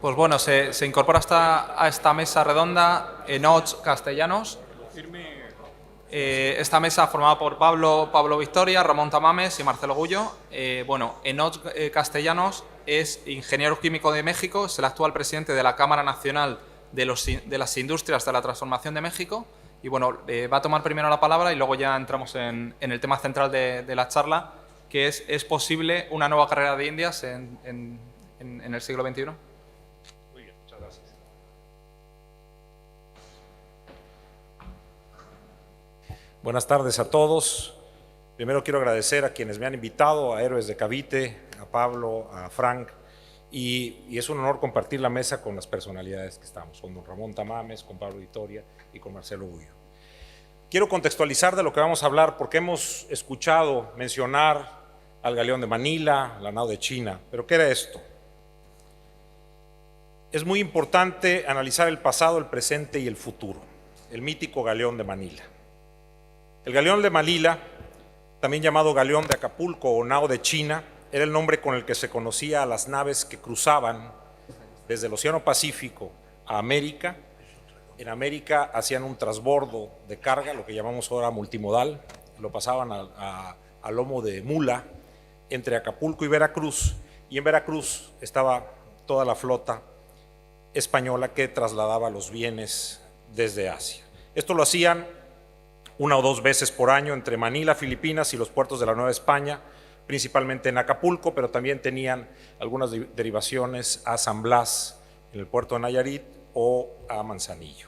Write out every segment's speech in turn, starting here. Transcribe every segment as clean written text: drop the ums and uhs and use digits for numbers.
Pues bueno, se incorpora a esta mesa redonda Enoch Castellanos. Esta mesa formada por Pablo Victoria, Ramón Tamames y Marcelo Gullo. Enoch Castellanos es ingeniero químico de México, es el actual presidente de la Cámara Nacional de las Industrias de la Transformación de México. Y bueno, va a tomar primero la palabra y luego ya entramos en el tema central de la charla, que es posible una nueva carrera de Indias en el siglo XXI. Muy bien, muchas gracias. Buenas tardes a todos. Primero quiero agradecer a quienes me han invitado, a Héroes de Cavite, a Pablo, a Frank, y es un honor compartir la mesa con las personalidades que estamos, con don Ramón Tamames, con Pablo Victoria y con Marcelo Gullo. Quiero contextualizar de lo que vamos a hablar porque hemos escuchado mencionar al galeón de Manila, la nao de China, pero ¿qué era esto? Es muy importante analizar el pasado, el presente y el futuro, el mítico galeón de Manila. El galeón de Manila, también llamado galeón de Acapulco o nao de China, era el nombre con el que se conocía a las naves que cruzaban desde el Océano Pacífico a América. En América hacían un transbordo de carga, lo que llamamos ahora multimodal, lo pasaban a lomo de mula entre Acapulco y Veracruz, y en Veracruz estaba toda la flota española que trasladaba los bienes desde Asia. Esto lo hacían una o dos veces por año entre Manila, Filipinas y los puertos de la Nueva España, principalmente en Acapulco, pero también tenían algunas derivaciones a San Blas, en el puerto de Nayarit, o a Manzanillo.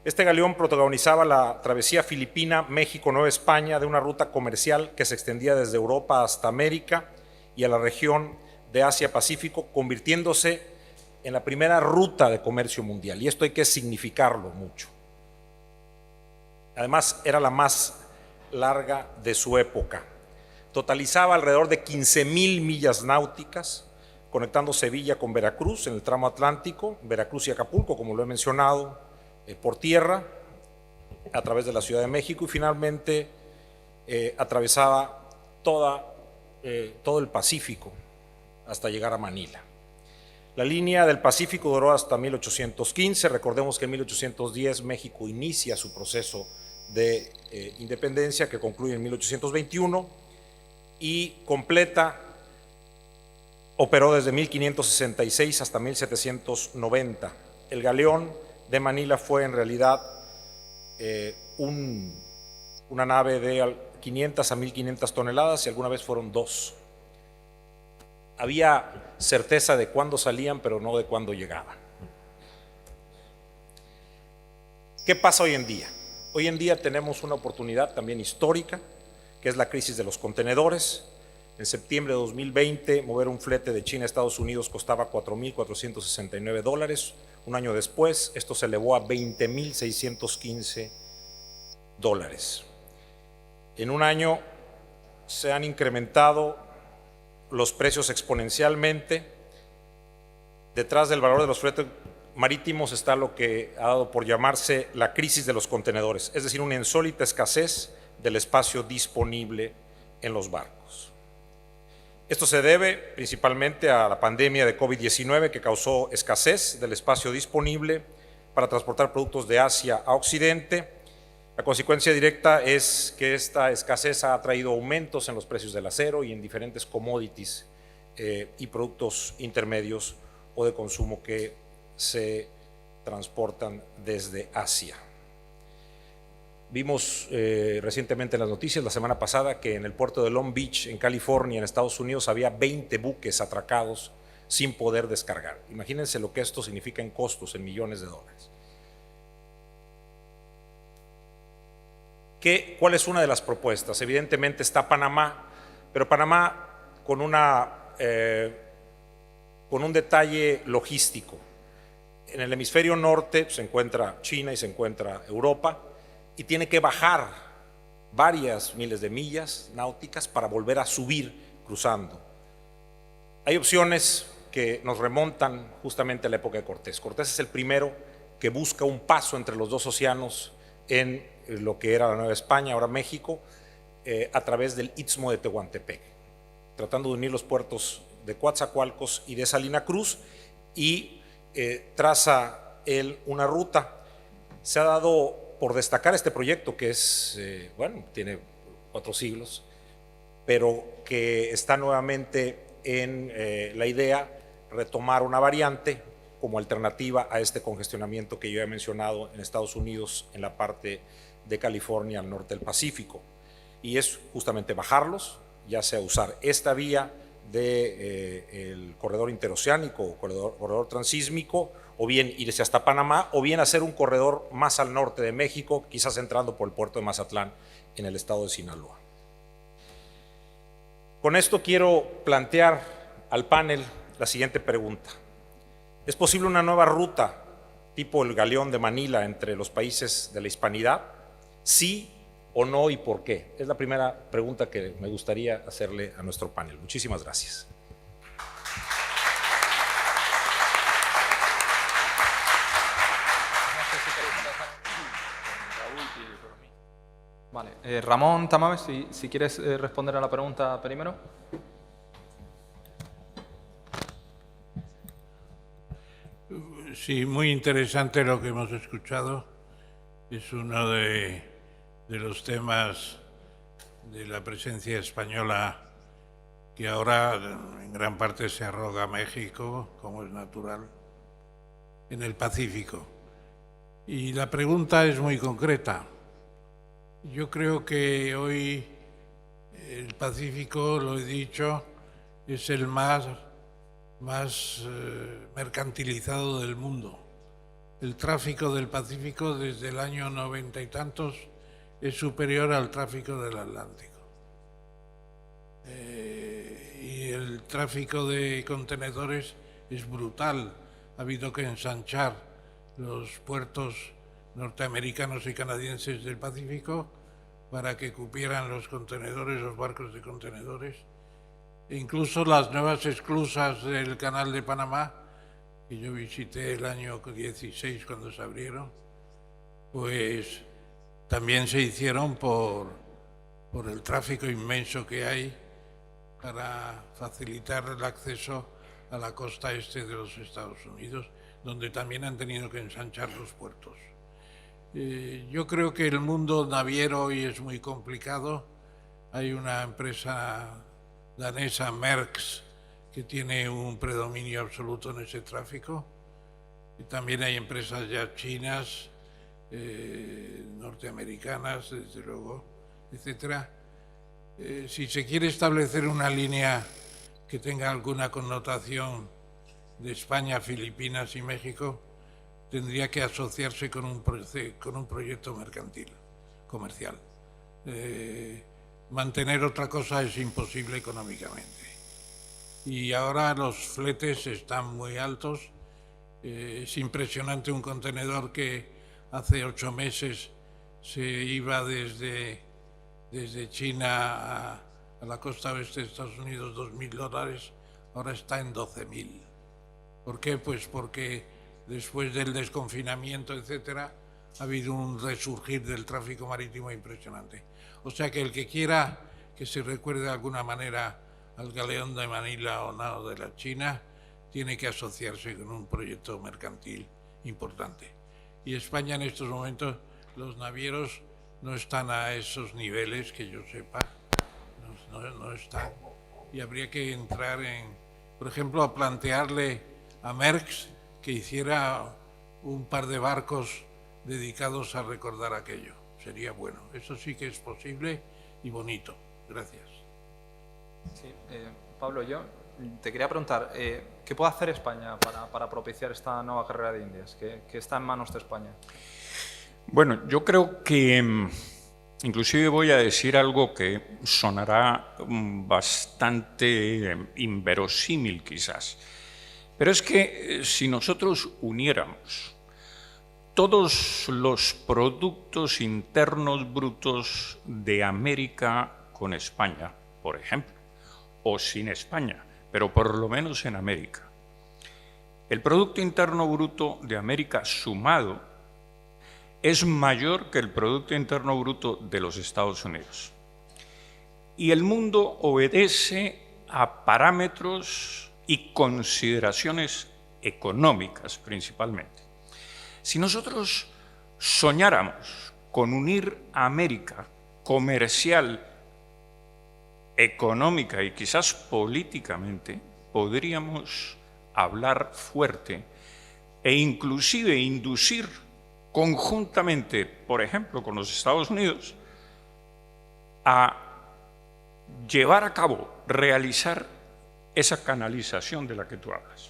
Este galeón protagonizaba la travesía filipina, México, Nueva España, de una ruta comercial que se extendía desde Europa hasta América y a la región de Asia-Pacífico, convirtiéndose en la primera ruta de comercio mundial, y esto hay que significarlo mucho. Además, era la más larga de su época. Totalizaba alrededor de 15,000 millas náuticas, conectando Sevilla con Veracruz en el tramo atlántico, Veracruz y Acapulco, como lo he mencionado, por tierra, a través de la Ciudad de México, y finalmente atravesaba todo el Pacífico hasta llegar a Manila. La línea del Pacífico duró hasta 1815, recordemos que en 1810 México inicia su proceso de independencia, que concluye en 1821, y operó desde 1566 hasta 1790. El galeón de Manila fue en realidad una nave de 500 a 1500 toneladas y alguna vez fueron 2. Había certeza de cuándo salían, pero no de cuándo llegaban. ¿Qué pasa hoy en día? Hoy en día tenemos una oportunidad también histórica, que es la crisis de los contenedores. En septiembre de 2020, mover un flete de China a Estados Unidos costaba $4,469. Un año después, esto se elevó a $20,615. En un año se han incrementado los precios exponencialmente. Detrás del valor de los fletes marítimos está lo que ha dado por llamarse la crisis de los contenedores, es decir, una insólita escasez del espacio disponible en los barcos. Esto se debe principalmente a la pandemia de COVID-19, que causó escasez del espacio disponible para transportar productos de Asia a Occidente. La consecuencia directa es que esta escasez ha traído aumentos en los precios del acero y en diferentes commodities y productos intermedios o de consumo que se transportan desde Asia. Vimos recientemente en las noticias, la semana pasada, que en el puerto de Long Beach, en California, en Estados Unidos, había 20 buques atracados sin poder descargar. Imagínense lo que esto significa en costos, en millones de dólares. ¿Cuál es una de las propuestas? Evidentemente está Panamá, pero Panamá con un detalle logístico. En el hemisferio norte se encuentra China y se encuentra Europa, y tiene que bajar varias miles de millas náuticas para volver a subir cruzando. Hay opciones que nos remontan justamente a la época de Cortés. Cortés es el primero que busca un paso entre los dos océanos en lo que era la Nueva España, ahora México, a través del Istmo de Tehuantepec, tratando de unir los puertos de Coatzacoalcos y de Salina Cruz, y traza él una ruta. Se ha dado por destacar este proyecto que es, bueno, tiene 4 siglos, pero que está nuevamente en la idea retomar una variante como alternativa a este congestionamiento que yo he mencionado en Estados Unidos, en la parte de California al norte del Pacífico. Y es justamente bajarlos, ya sea usar esta vía del corredor interoceánico o corredor transísmico, o bien irse hasta Panamá, o bien hacer un corredor más al norte de México, quizás entrando por el puerto de Mazatlán en el estado de Sinaloa. Con esto quiero plantear al panel la siguiente pregunta. ¿Es posible una nueva ruta tipo el Galeón de Manila entre los países de la Hispanidad? ¿Sí o no y por qué? Es la primera pregunta que me gustaría hacerle a nuestro panel. Muchísimas gracias. Vale, Ramón Tamames, si quieres responder a la pregunta primero. Sí, muy interesante lo que hemos escuchado. Es uno de los temas de la presencia española que ahora en gran parte se arroga a México, como es natural, en el Pacífico. Y la pregunta es muy concreta. Yo creo que hoy el Pacífico, lo he dicho, es el más mercantilizado del mundo. El tráfico del Pacífico desde el año 90 y tantos es superior al tráfico del Atlántico. Y el tráfico de contenedores es brutal. Ha habido que ensanchar los puertos norteamericanos y canadienses del Pacífico para que cupieran los contenedores, los barcos de contenedores. E incluso las nuevas esclusas del Canal de Panamá, que yo visité el año 16 cuando se abrieron, pues también se hicieron por el tráfico inmenso que hay para facilitar el acceso a la costa este de los Estados Unidos, donde también han tenido que ensanchar los puertos. Yo creo que el mundo naviero hoy es muy complicado. Hay una empresa danesa, Maersk, que tiene un predominio absoluto en ese tráfico. Y también hay empresas ya chinas, norteamericanas, desde luego, etcétera. Si se quiere establecer una línea que tenga alguna connotación de España, Filipinas y México, tendría que asociarse con un proyecto mercantil, comercial. Mantener otra cosa es imposible económicamente. Y ahora los fletes están muy altos. Es impresionante un contenedor que hace 8 meses se iba desde China a la costa oeste de Estados Unidos, $2.000, ahora está en 12.000. ¿Por qué? Pues porque después del desconfinamiento, etcétera, ha habido un resurgir del tráfico marítimo impresionante. O sea que el que quiera que se recuerde de alguna manera al Galeón de Manila o Nao de la China, tiene que asociarse con un proyecto mercantil importante. Y España en estos momentos, los navieros no están a esos niveles, que yo sepa, no están. Y habría que entrar por ejemplo, a plantearle a Maersk que hiciera un par de barcos dedicados a recordar aquello. Sería bueno. Eso sí que es posible y bonito. Gracias. Sí, Pablo, yo te quería preguntar, ¿qué puede hacer España para propiciar esta nueva carrera de Indias? ¿Qué está en manos de España? Bueno, yo creo que inclusive voy a decir algo que sonará bastante inverosímil quizás, pero es que si nosotros uniéramos todos los productos internos brutos de América con España, por ejemplo, o sin España, pero por lo menos en América, el Producto Interno Bruto de América sumado es mayor que el Producto Interno Bruto de los Estados Unidos. Y el mundo obedece a parámetros y consideraciones económicas principalmente. Si nosotros soñáramos con unir a América comercial, económica y quizás políticamente, podríamos hablar fuerte e inclusive inducir conjuntamente, por ejemplo, con los Estados Unidos, a llevar a cabo, realizar esa canalización de la que tú hablas.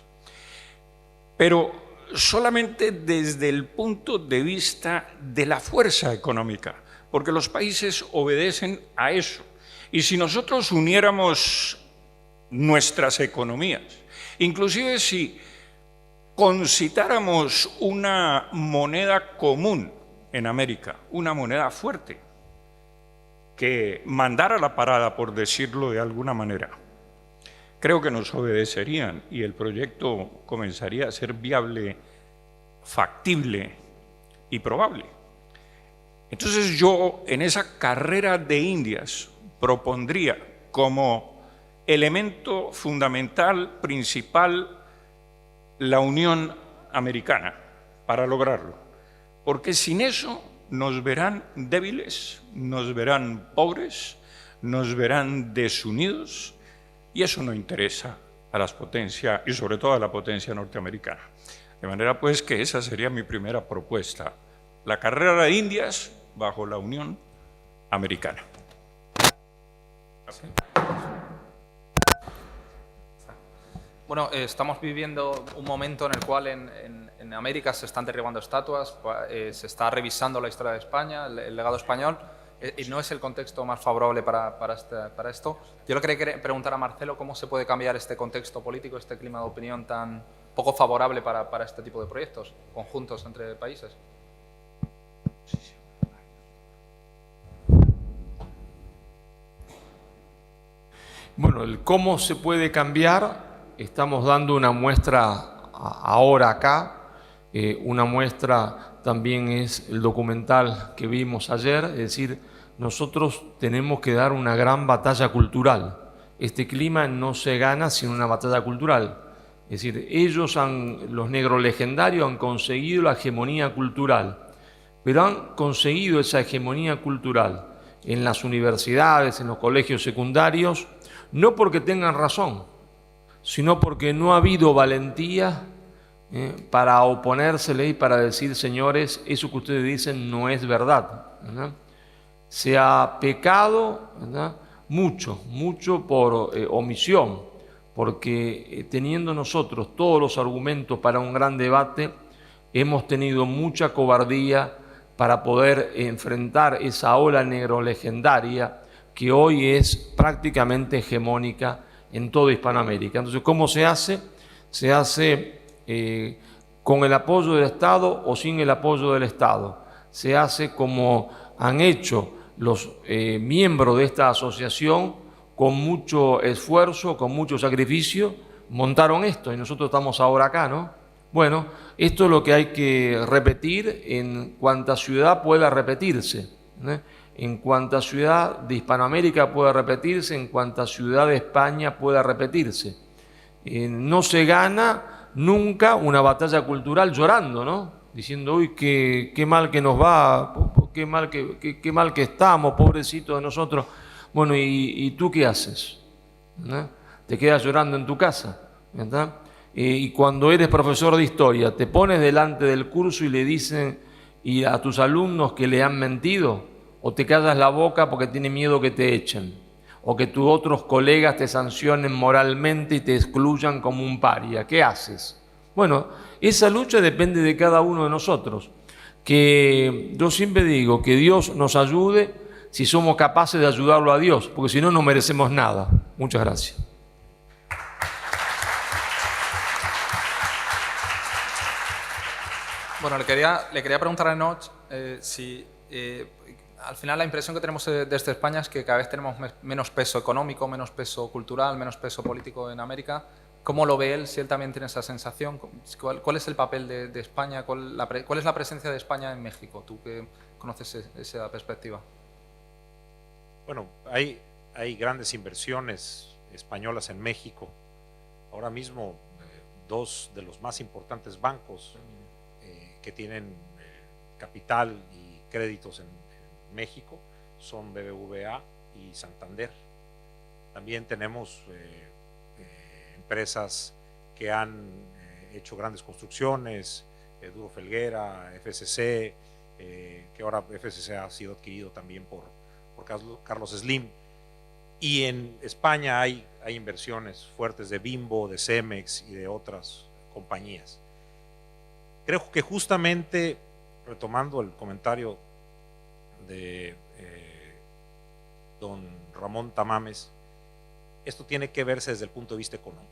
Pero solamente desde el punto de vista de la fuerza económica, porque los países obedecen a eso. Y si nosotros uniéramos nuestras economías, inclusive si concitáramos una moneda común en América, una moneda fuerte, que mandara la parada, por decirlo de alguna manera, creo que nos obedecerían y el proyecto comenzaría a ser viable, factible y probable. Entonces yo en esa carrera de Indias propondría como elemento fundamental, principal, la Unión Americana para lograrlo. Porque sin eso nos verán débiles, nos verán pobres, nos verán desunidos, y eso no interesa a las potencias y sobre todo a la potencia norteamericana. De manera pues que esa sería mi primera propuesta, la carrera de Indias bajo la Unión Americana. ¿Sí? Bueno, estamos viviendo un momento en el cual en América se están derribando estatuas, se está revisando la historia de España, el legado español, y no es el contexto más favorable para esto. Yo le quería preguntar a Marcelo cómo se puede cambiar este contexto político, este clima de opinión tan poco favorable para este tipo de proyectos conjuntos entre países. Bueno, el cómo se puede cambiar, estamos dando una muestra ahora acá, una muestra también es el documental que vimos ayer, es decir, nosotros tenemos que dar una gran batalla cultural. Este clima no se gana sin una batalla cultural. Es decir, los negros legendarios han conseguido la hegemonía cultural, pero han conseguido esa hegemonía cultural en las universidades, en los colegios secundarios, no porque tengan razón, sino porque no ha habido valentía para oponérsele y para decir, señores, eso que ustedes dicen no es verdad, ¿verdad? Se ha pecado, ¿verdad?, mucho por omisión, porque teniendo nosotros todos los argumentos para un gran debate, hemos tenido mucha cobardía para poder enfrentar esa ola negro legendaria que hoy es prácticamente hegemónica en toda Hispanoamérica. Entonces, ¿cómo se hace? Se hace con el apoyo del Estado o sin el apoyo del Estado. Se hace como han hecho los miembros de esta asociación, con mucho esfuerzo, con mucho sacrificio, montaron esto y nosotros estamos ahora acá, ¿no? Bueno, esto es lo que hay que repetir en cuanta ciudad pueda repetirse, ¿no? En cuanta ciudad de Hispanoamérica pueda repetirse, en cuanta ciudad de España pueda repetirse. No se gana nunca una batalla cultural llorando, ¿no? Diciendo, uy, qué mal que nos va, qué mal que estamos, pobrecitos de nosotros. Bueno, ¿y tú qué haces? ¿Verdad? Te quedas llorando en tu casa, ¿verdad? Y cuando eres profesor de historia, te pones delante del curso y le dicen y a tus alumnos que le han mentido, o te callas la boca porque tienes miedo que te echen, o que tus otros colegas te sancionen moralmente y te excluyan como un paria. ¿Qué haces? Bueno, esa lucha depende de cada uno de nosotros. Que yo siempre digo que Dios nos ayude si somos capaces de ayudarlo a Dios, porque si no, no merecemos nada. Muchas gracias. Bueno, le quería preguntar a Enoch si al final la impresión que tenemos desde España es que cada vez tenemos menos peso económico, menos peso cultural, menos peso político en América. ¿Cómo lo ve él? Si él también tiene esa sensación. ¿Cuál es el papel de España? ¿Cuál es la presencia de España en México? Tú que conoces esa perspectiva. Bueno, hay grandes inversiones españolas en México. Ahora mismo dos de los más importantes bancos que tienen capital y créditos en México son BBVA y Santander. También tenemos empresas que han hecho grandes construcciones, Duro Felguera, FCC, que ahora FCC ha sido adquirido también por Carlos Slim. Y en España hay inversiones fuertes de Bimbo, de Cemex y de otras compañías. Creo que justamente, retomando el comentario de don Ramón Tamames, esto tiene que verse desde el punto de vista económico.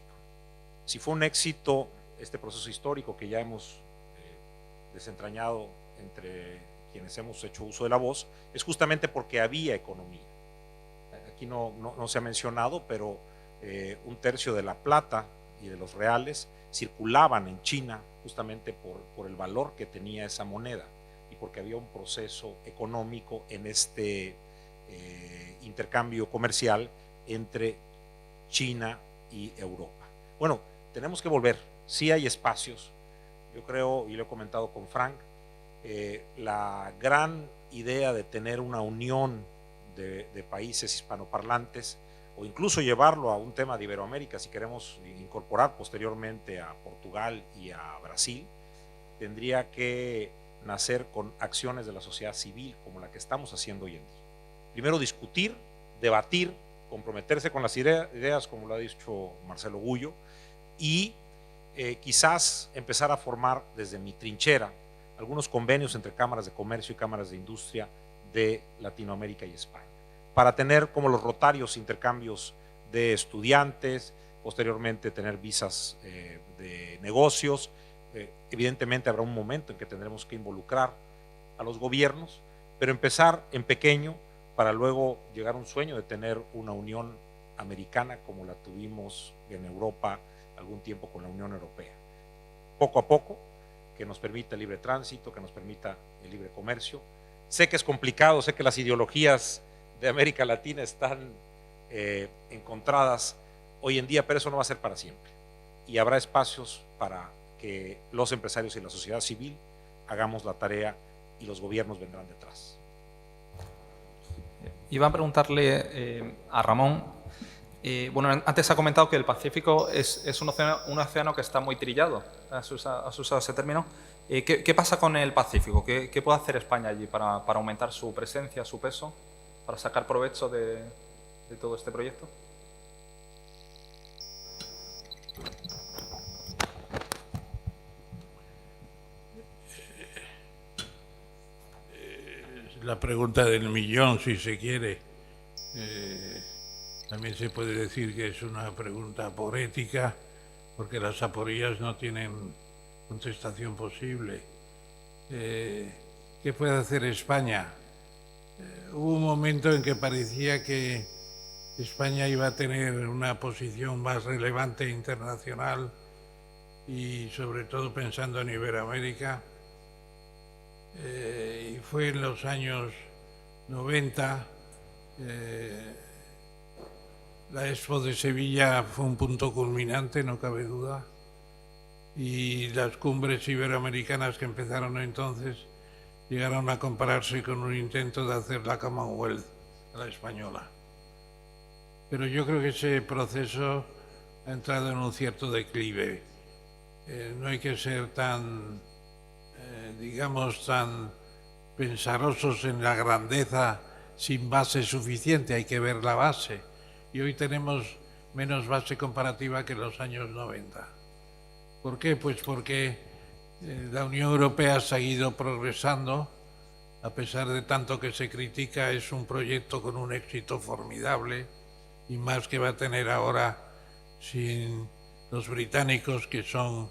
Si fue un éxito este proceso histórico que ya hemos desentrañado entre quienes hemos hecho uso de la voz, es justamente porque había economía. Aquí no se ha mencionado, pero un tercio de la plata y de los reales circulaban en China justamente por el valor que tenía esa moneda y porque había un proceso económico en este intercambio comercial entre China y Europa. Bueno, tenemos que volver, sí hay espacios, yo creo, y lo he comentado con Frank, la gran idea de tener una unión de países hispanoparlantes o incluso llevarlo a un tema de Iberoamérica, si queremos incorporar posteriormente a Portugal y a Brasil, tendría que nacer con acciones de la sociedad civil como la que estamos haciendo hoy en día. Primero discutir, debatir, comprometerse con las ideas, como lo ha dicho Marcelo Gullo, y quizás empezar a formar desde mi trinchera algunos convenios entre cámaras de comercio y cámaras de industria de Latinoamérica y España, para tener como los rotarios intercambios de estudiantes, posteriormente tener visas de negocios. Evidentemente habrá un momento en que tendremos que involucrar a los gobiernos, pero empezar en pequeño para luego llegar a un sueño de tener una Unión Americana como la tuvimos en Europa algún tiempo con la Unión Europea. Poco a poco, que nos permita el libre tránsito, que nos permita el libre comercio. Sé que es complicado, sé que las ideologías de América Latina están encontradas hoy en día, pero eso no va a ser para siempre. Y habrá espacios para que los empresarios y la sociedad civil hagamos la tarea y los gobiernos vendrán detrás. Iba a preguntarle a Ramón, bueno, antes ha comentado que el Pacífico es un océano que está muy trillado, has usado ese término. ¿Qué pasa con el Pacífico? ¿Qué puede hacer España allí para aumentar su presencia, su peso, para sacar provecho de todo este proyecto? La pregunta del millón, si se quiere. También se puede decir que es una pregunta poética, porque las aporías no tienen contestación posible. ¿Qué puede hacer España? Hubo un momento en que parecía que España iba a tener una posición más relevante internacional y sobre todo pensando en Iberoamérica. Y fue en los años 90, la Expo de Sevilla fue un punto culminante, no cabe duda, y las cumbres iberoamericanas que empezaron entonces llegaron a compararse con un intento de hacer la Commonwealth a la española. Pero yo creo que ese proceso ha entrado en un cierto declive. No hay que ser tan, digamos, tan pensarosos en la grandeza sin base suficiente, hay que ver la base. Y hoy tenemos menos base comparativa que en los años 90. ¿Por qué? Pues porque la Unión Europea ha seguido progresando, a pesar de tanto que se critica, es un proyecto con un éxito formidable, y más que va a tener ahora sin los británicos, que son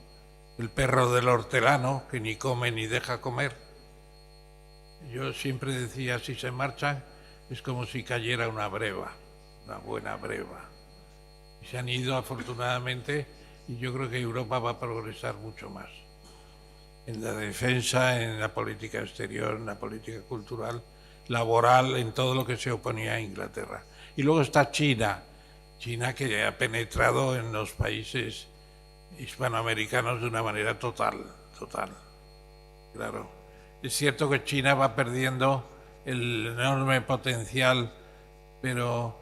el perro del hortelano, que ni come ni deja comer. Yo siempre decía, si se marchan, es como si cayera una breva, una buena breva. Y se han ido afortunadamente, y yo creo que Europa va a progresar mucho más. En la defensa, en la política exterior, en la política cultural, laboral, en todo lo que se oponía a Inglaterra. Y luego está China, China que ha penetrado en los países hispanoamericanos de una manera total. Claro. Es cierto que China va perdiendo el enorme potencial, pero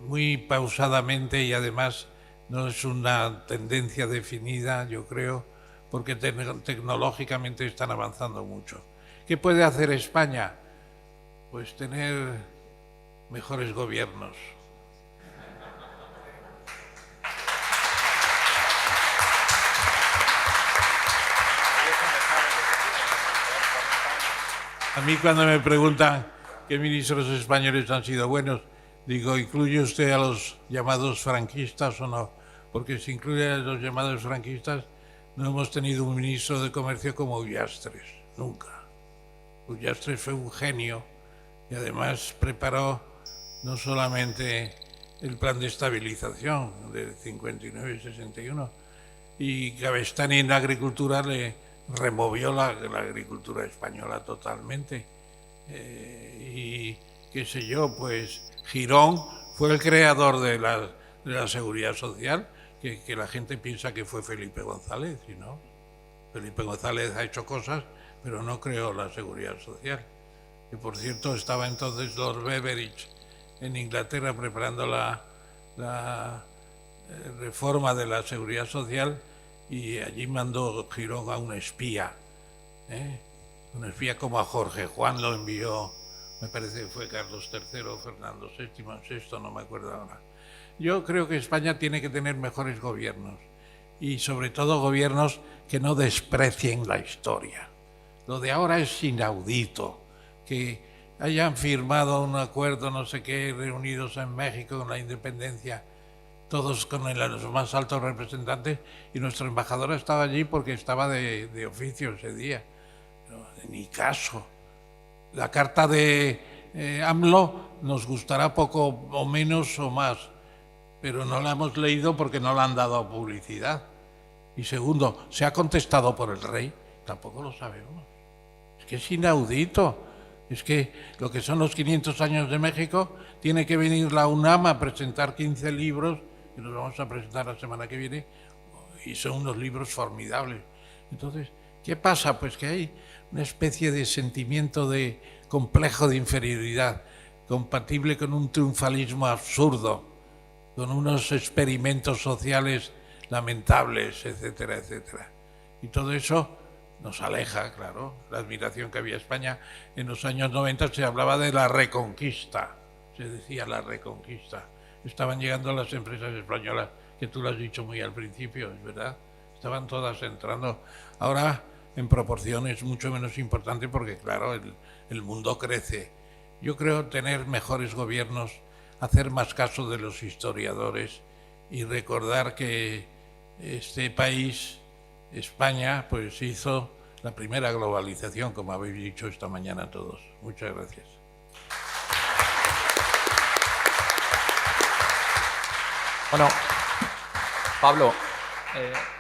muy pausadamente, y además no es una tendencia definida, yo creo, porque tecnológicamente están avanzando mucho. ¿Qué puede hacer España? Pues tener mejores gobiernos. A mí cuando me preguntan qué ministros españoles han sido buenos, digo, ¿incluye usted a los llamados franquistas o no? Porque si incluye a los llamados franquistas, no hemos tenido un ministro de Comercio como Ullastres, nunca. Ullastres fue un genio y además preparó no solamente el plan de estabilización del 59-61, y Gavestani en la agricultura le removió la agricultura española totalmente. Y qué sé yo, pues Girón fue el creador de la seguridad social, que la gente piensa que fue Felipe González, y no. Felipe González ha hecho cosas, pero no creó la seguridad social. Que por cierto estaba entonces Lord Beveridge en Inglaterra preparando la reforma de la seguridad social, y allí mandó Girón a un espía como a Jorge Juan lo envió, me parece que fue Carlos III o Fernando VI, no me acuerdo ahora. Yo creo que España tiene que tener mejores gobiernos, y sobre todo gobiernos que no desprecien la historia. Lo de ahora es inaudito, que hayan firmado un acuerdo, no sé qué, reunidos en México con la independencia, todos con los más altos representantes, y nuestro embajador estaba allí porque estaba de oficio ese día. No, ni caso. La carta de AMLO nos gustará poco o menos o más, pero no la hemos leído porque no la han dado a publicidad. Y segundo, ¿se ha contestado por el rey? Tampoco lo sabemos. Es que es inaudito. Es que lo que son los 500 años de México, tiene que venir la UNAM a presentar 15 libros, que nos vamos a presentar la semana que viene, y son unos libros formidables. Entonces, ¿qué pasa? Pues que hay una especie de sentimiento de complejo de inferioridad, compatible con un triunfalismo absurdo, con unos experimentos sociales lamentables, etcétera, etcétera. Y todo eso nos aleja, claro. La admiración que había en España en los años 90, se hablaba de la reconquista, se decía la reconquista. Estaban llegando las empresas españolas, que tú lo has dicho muy al principio, es verdad, estaban todas entrando. Ahora en proporciones mucho menos importante porque, claro, el mundo crece. Yo creo tener mejores gobiernos, hacer más caso de los historiadores y recordar que este país, España, pues hizo la primera globalización, como habéis dicho esta mañana todos. Muchas gracias. Bueno, Pablo,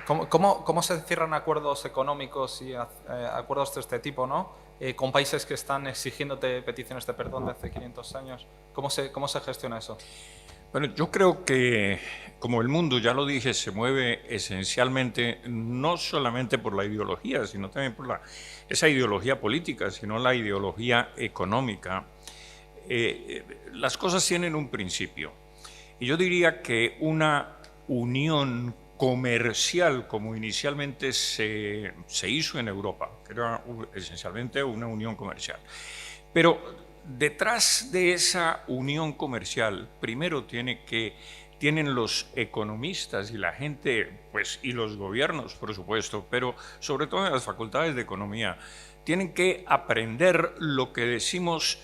¿cómo se cierran acuerdos económicos y acuerdos de este tipo, ¿no? Con países que están exigiéndote peticiones de perdón de hace 500 años? ¿Cómo se gestiona eso? Bueno, yo creo que, como el mundo, ya lo dije, se mueve esencialmente no solamente por la ideología, sino también por esa ideología política, sino la ideología económica. Las cosas tienen un principio. Y yo diría que una unión comercial, como inicialmente se hizo en Europa, que era esencialmente una unión comercial, pero detrás de esa unión comercial, primero tienen los economistas y la gente, pues, y los gobiernos, por supuesto, pero sobre todo en las facultades de economía, tienen que aprender lo que decimos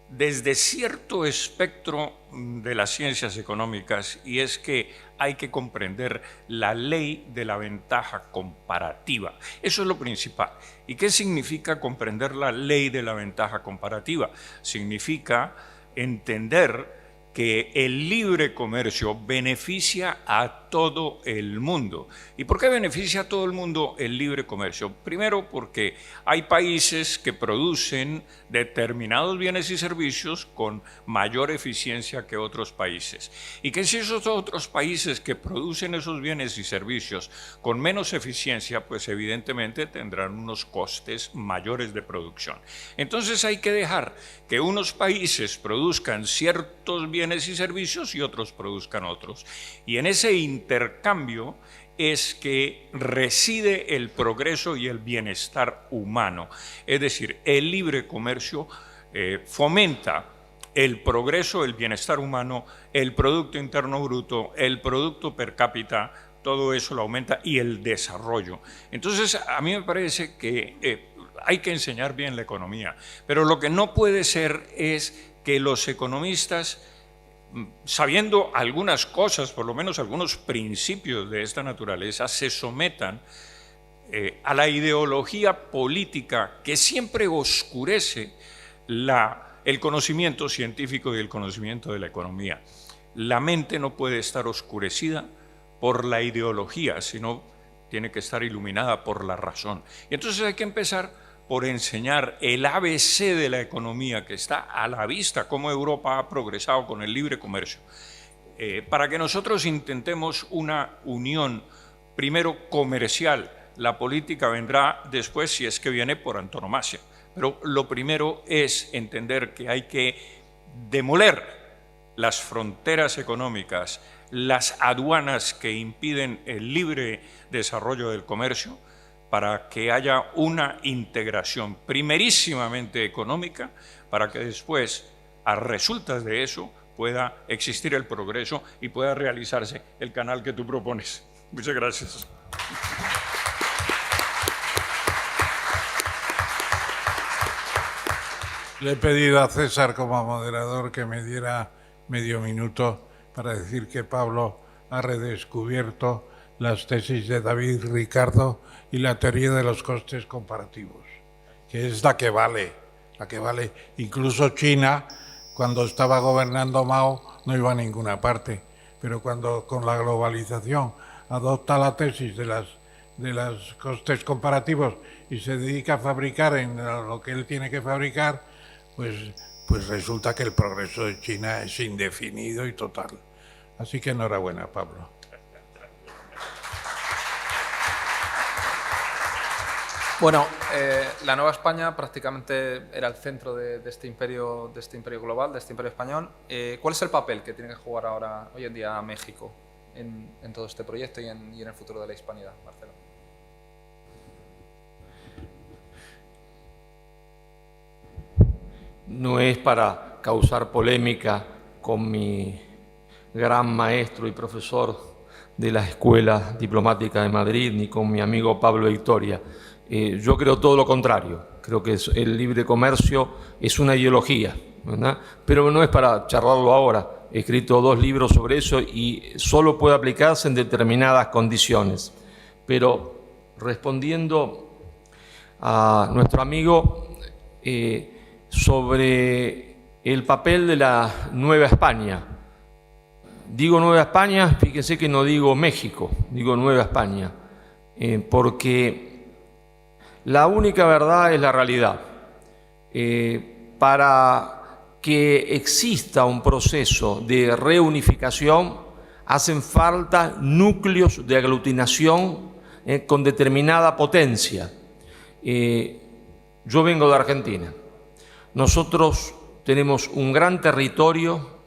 desde cierto espectro de las ciencias económicas, y es que hay que comprender la ley de la ventaja comparativa. Eso es lo principal. ¿Y qué significa comprender la ley de la ventaja comparativa? Significa entender que el libre comercio beneficia a todo el mundo. ¿Y por qué beneficia a todo el mundo el libre comercio? Primero, porque hay países que producen determinados bienes y servicios con mayor eficiencia que otros países. Y que si esos otros países que producen esos bienes y servicios con menos eficiencia, pues evidentemente tendrán unos costes mayores de producción. Entonces hay que dejar que unos países produzcan ciertos bienes y servicios y otros produzcan otros. Y en ese intercambio es que reside el progreso y el bienestar humano. Es decir, el libre comercio fomenta el progreso, el bienestar humano, el Producto Interno Bruto, el Producto Per Cápita, todo eso lo aumenta, y el desarrollo. Entonces, a mí me parece que hay que enseñar bien la economía, pero lo que no puede ser es que los economistas, sabiendo algunas cosas, por lo menos algunos principios de esta naturaleza, se sometan a la ideología política que siempre oscurece el conocimiento científico y el conocimiento de la economía. La mente no puede estar oscurecida por la ideología, sino tiene que estar iluminada por la razón. Y entonces hay que empezar por enseñar el ABC de la economía, que está a la vista, cómo Europa ha progresado con el libre comercio, para que nosotros intentemos una unión, primero comercial. La política vendrá después, si es que viene por antonomasia, pero lo primero es entender que hay que demoler las fronteras económicas, las aduanas que impiden el libre desarrollo del comercio, para que haya una integración primerísimamente económica, para que después, a resultas de eso, pueda existir el progreso y pueda realizarse el canal que tú propones. Muchas gracias. Le he pedido a César como moderador que me diera medio minuto para decir que Pablo ha redescubierto las tesis de David Ricardo y la teoría de los costes comparativos, que es la que vale. Incluso China, cuando estaba gobernando Mao, no iba a ninguna parte, pero cuando con la globalización adopta la tesis de los costes comparativos y se dedica a fabricar en lo que él tiene que fabricar, pues resulta que el progreso de China es indefinido y total. Así que enhorabuena, Pablo. Bueno, la Nueva España prácticamente era el centro de este imperio global, de este imperio español. ¿Cuál es el papel que tiene que jugar ahora, hoy en día, México en todo este proyecto y en el futuro de la hispanidad, Marcelo? No es para causar polémica con mi gran maestro y profesor de la Escuela Diplomática de Madrid, ni con mi amigo Pablo Victoria. Yo creo todo lo contrario. Creo que el libre comercio es una ideología, ¿verdad? Pero no es para charlarlo ahora. He escrito 2 libros sobre eso y solo puede aplicarse en determinadas condiciones. Pero respondiendo a nuestro amigo sobre el papel de la Nueva España. Digo Nueva España, fíjense que no digo México, digo Nueva España, porque la única verdad es la realidad. Para que exista un proceso de reunificación, hacen falta núcleos de aglutinación con determinada potencia. Yo vengo de Argentina. Nosotros tenemos un gran territorio,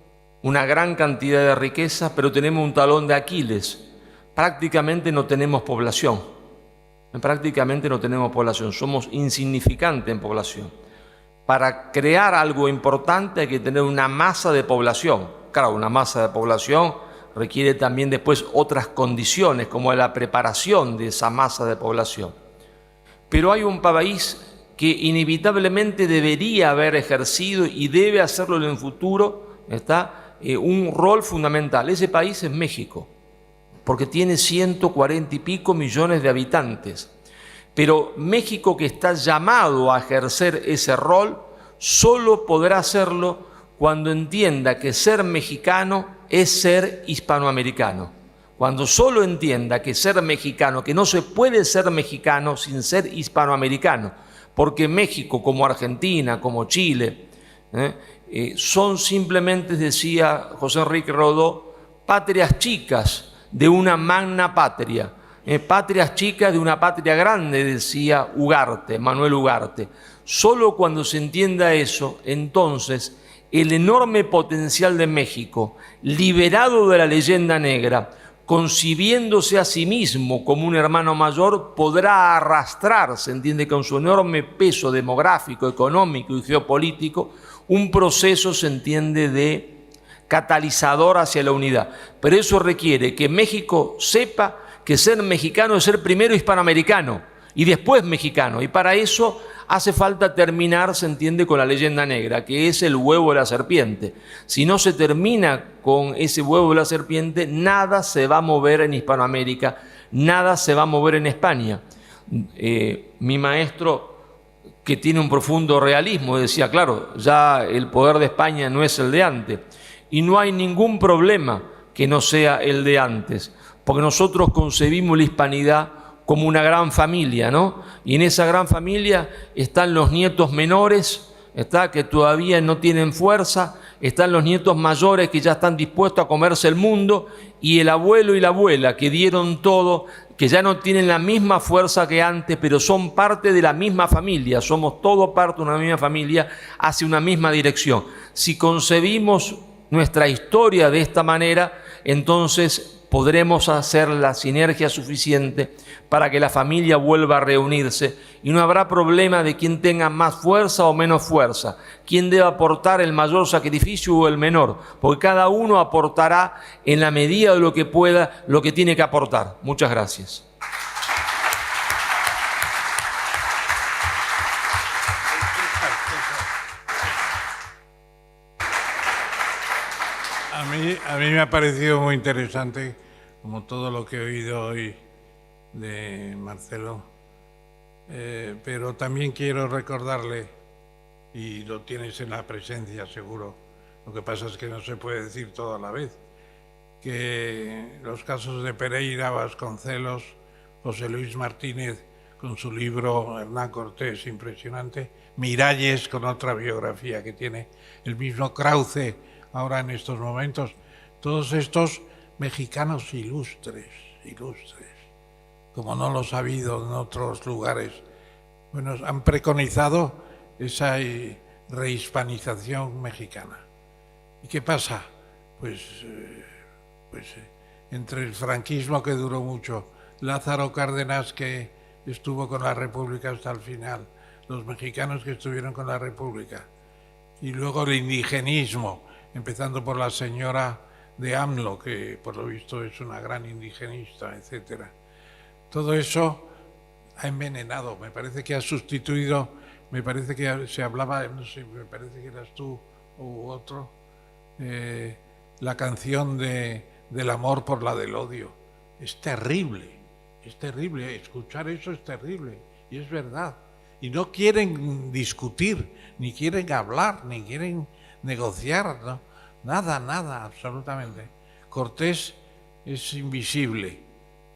una gran cantidad de riqueza, pero tenemos un talón de Aquiles. Prácticamente no tenemos población. Somos insignificantes en población. Para crear algo importante hay que tener una masa de población. Claro, una masa de población requiere también después otras condiciones, como la preparación de esa masa de población. Pero hay un país que inevitablemente debería haber ejercido y debe hacerlo en el futuro, un rol fundamental. Ese país es México, porque tiene 140 y pico millones de habitantes. Pero México, que está llamado a ejercer ese rol, solo podrá hacerlo cuando entienda que ser mexicano es ser hispanoamericano. cuando solo entienda que ser mexicano, que no se puede ser mexicano sin ser hispanoamericano, porque México, como Argentina, como Chile, son simplemente, decía José Enrique Rodó, patrias chicas de una magna patria, patrias chicas de una patria grande, decía Ugarte, Manuel Ugarte. Solo cuando se entienda eso, entonces el enorme potencial de México, liberado de la leyenda negra, concibiéndose a sí mismo como un hermano mayor, podrá arrastrar, se entiende, con su enorme peso demográfico, económico y geopolítico, un proceso, se entiende, de catalizador hacia la unidad. Pero eso requiere que México sepa que ser mexicano es ser primero hispanoamericano y después mexicano, y para eso hace falta terminar, se entiende, con la leyenda negra, que es el huevo de la serpiente. Si no se termina con ese huevo de la serpiente, nada se va a mover en Hispanoamérica, nada se va a mover en España. Mi maestro, que tiene un profundo realismo, decía, claro, ya el poder de España no es el de antes, y no hay ningún problema que no sea el de antes, porque nosotros concebimos la hispanidad como una gran familia, ¿no? Y en esa gran familia están los nietos menores, que todavía no tienen fuerza, están los nietos mayores que ya están dispuestos a comerse el mundo, y el abuelo y la abuela que dieron todo, que ya no tienen la misma fuerza que antes, pero son parte de la misma familia, somos todos parte de una misma familia, hacia una misma dirección. Si concebimos nuestra historia de esta manera, entonces podremos hacer la sinergia suficiente para que la familia vuelva a reunirse y no habrá problema de quién tenga más fuerza o menos fuerza, quién debe aportar el mayor sacrificio o el menor, porque cada uno aportará en la medida de lo que pueda lo que tiene que aportar. Muchas gracias. A mí me ha parecido muy interesante, como todo lo que he oído hoy de Marcelo, pero también quiero recordarle, y lo tienes en la presencia seguro, lo que pasa es que no se puede decir todo a la vez, que los casos de Pereira, Vasconcelos, José Luis Martínez con su libro Hernán Cortés, impresionante, Miralles con otra biografía que tiene, el mismo Krause ahora en estos momentos, todos estos mexicanos ilustres, como no los ha habido en otros lugares, bueno, han preconizado esa rehispanización mexicana. ¿Y qué pasa? Pues entre el franquismo, que duró mucho, Lázaro Cárdenas, que estuvo con la República hasta el final, los mexicanos que estuvieron con la República, y luego el indigenismo, empezando por la señora de AMLO, que por lo visto es una gran indigenista, etcétera. Todo eso ha envenenado, me parece que ha sustituido, me parece que se hablaba, no sé, me parece que eras tú u otro, la canción del amor por la del odio. Es terrible, escuchar eso es terrible, y es verdad. Y no quieren discutir, ni quieren hablar, ni quieren negociar, ¿no? Nada, absolutamente. Cortés es invisible.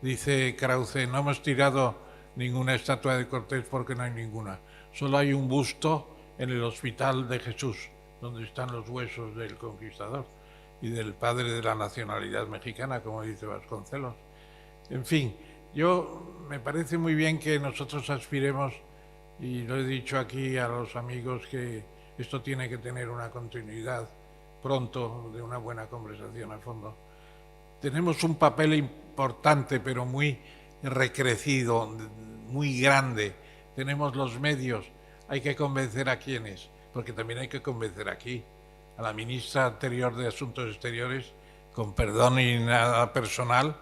Dice Krause, no hemos tirado ninguna estatua de Cortés porque no hay ninguna. Solo hay un busto en el Hospital de Jesús, donde están los huesos del conquistador y del padre de la nacionalidad mexicana, como dice Vasconcelos. En fin, me parece muy bien que nosotros aspiremos, y lo he dicho aquí a los amigos, que esto tiene que tener una continuidad pronto, de una buena conversación a fondo. Tenemos un papel importante, pero muy recrecido, muy grande. Tenemos los medios. Hay que convencer a quienes, porque también hay que convencer aquí a la ministra anterior de Asuntos Exteriores, con perdón y nada personal,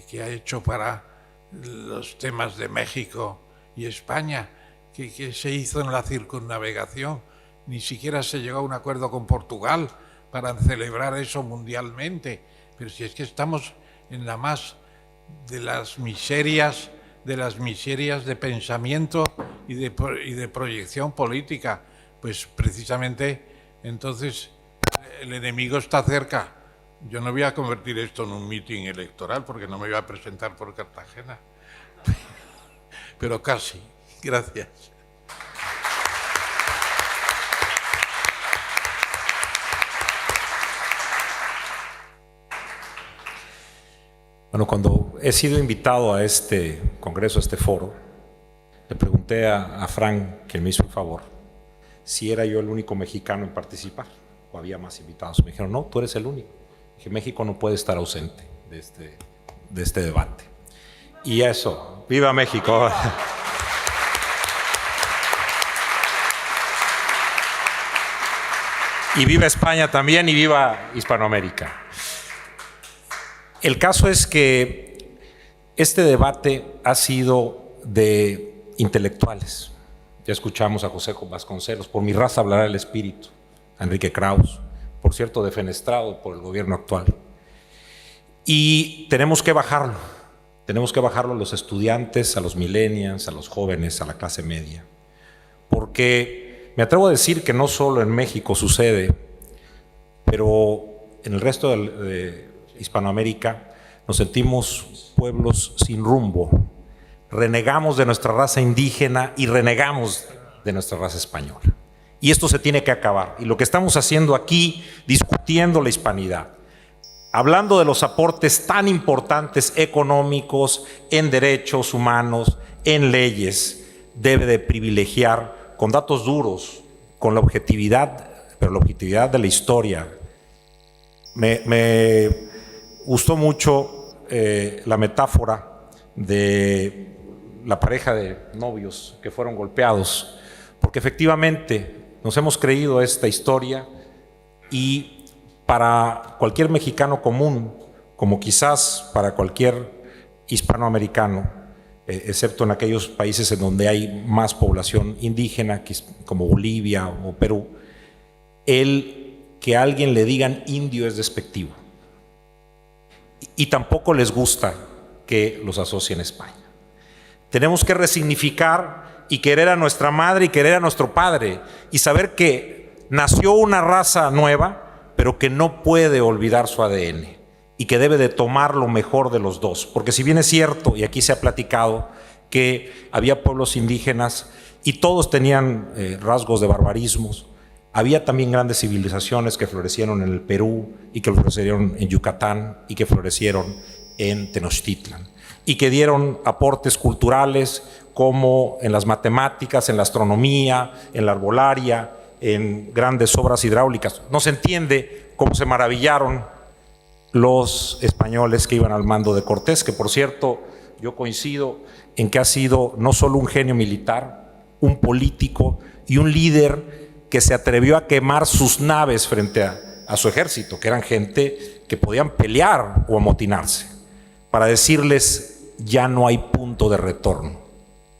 que ha hecho para los temas de México y España, que se hizo en la circunnavegación. Ni siquiera se llegó a un acuerdo con Portugal para celebrar eso mundialmente. Pero si es que estamos en la más de las miserias de pensamiento y de proyección política, pues precisamente entonces el enemigo está cerca. Yo no voy a convertir esto en un mitin electoral porque no me voy a presentar por Cartagena, pero casi. Gracias. Bueno, cuando he sido invitado a este congreso, a este foro, le pregunté a Frank, que me hizo el favor, si era yo el único mexicano en participar o había más invitados. Me dijeron, no, tú eres el único. Dije, México no puede estar ausente de este debate. Y eso, ¡viva México! Y viva España también y viva Hispanoamérica. El caso es que este debate ha sido de intelectuales. Ya escuchamos a José Vasconcelos, por mi raza hablará el espíritu, a Enrique Krauss, por cierto defenestrado por el gobierno actual. Y tenemos que bajarlo a los estudiantes, a los millennials, a los jóvenes, a la clase media. Porque me atrevo a decir que no solo en México sucede, pero en el resto de Hispanoamérica nos sentimos pueblos sin rumbo, renegamos de nuestra raza indígena y renegamos de nuestra raza española. Y esto se tiene que acabar. Y lo que estamos haciendo aquí, discutiendo la hispanidad, hablando de los aportes tan importantes económicos, en derechos humanos, en leyes, debe de privilegiar con datos duros, con la objetividad, pero la objetividad de la historia. Me gustó mucho la metáfora de la pareja de novios que fueron golpeados, porque efectivamente nos hemos creído esta historia y para cualquier mexicano común, como quizás para cualquier hispanoamericano, excepto en aquellos países en donde hay más población indígena, como Bolivia o Perú, el que a alguien le digan indio es despectivo. Y tampoco les gusta que los asocien a España. Tenemos que resignificar y querer a nuestra madre y querer a nuestro padre y saber que nació una raza nueva, pero que no puede olvidar su ADN y que debe de tomar lo mejor de los dos. Porque si bien es cierto, y aquí se ha platicado, que había pueblos indígenas y todos tenían rasgos de barbarismos, había también grandes civilizaciones que florecieron en el Perú y que florecieron en Yucatán y que florecieron en Tenochtitlan y que dieron aportes culturales como en las matemáticas, en la astronomía, en la arbolaria, en grandes obras hidráulicas. No se entiende cómo se maravillaron los españoles que iban al mando de Cortés, que por cierto yo coincido en que ha sido no solo un genio militar, un político y un líder que se atrevió a quemar sus naves frente a su ejército, que eran gente que podían pelear o amotinarse, para decirles ya no hay punto de retorno.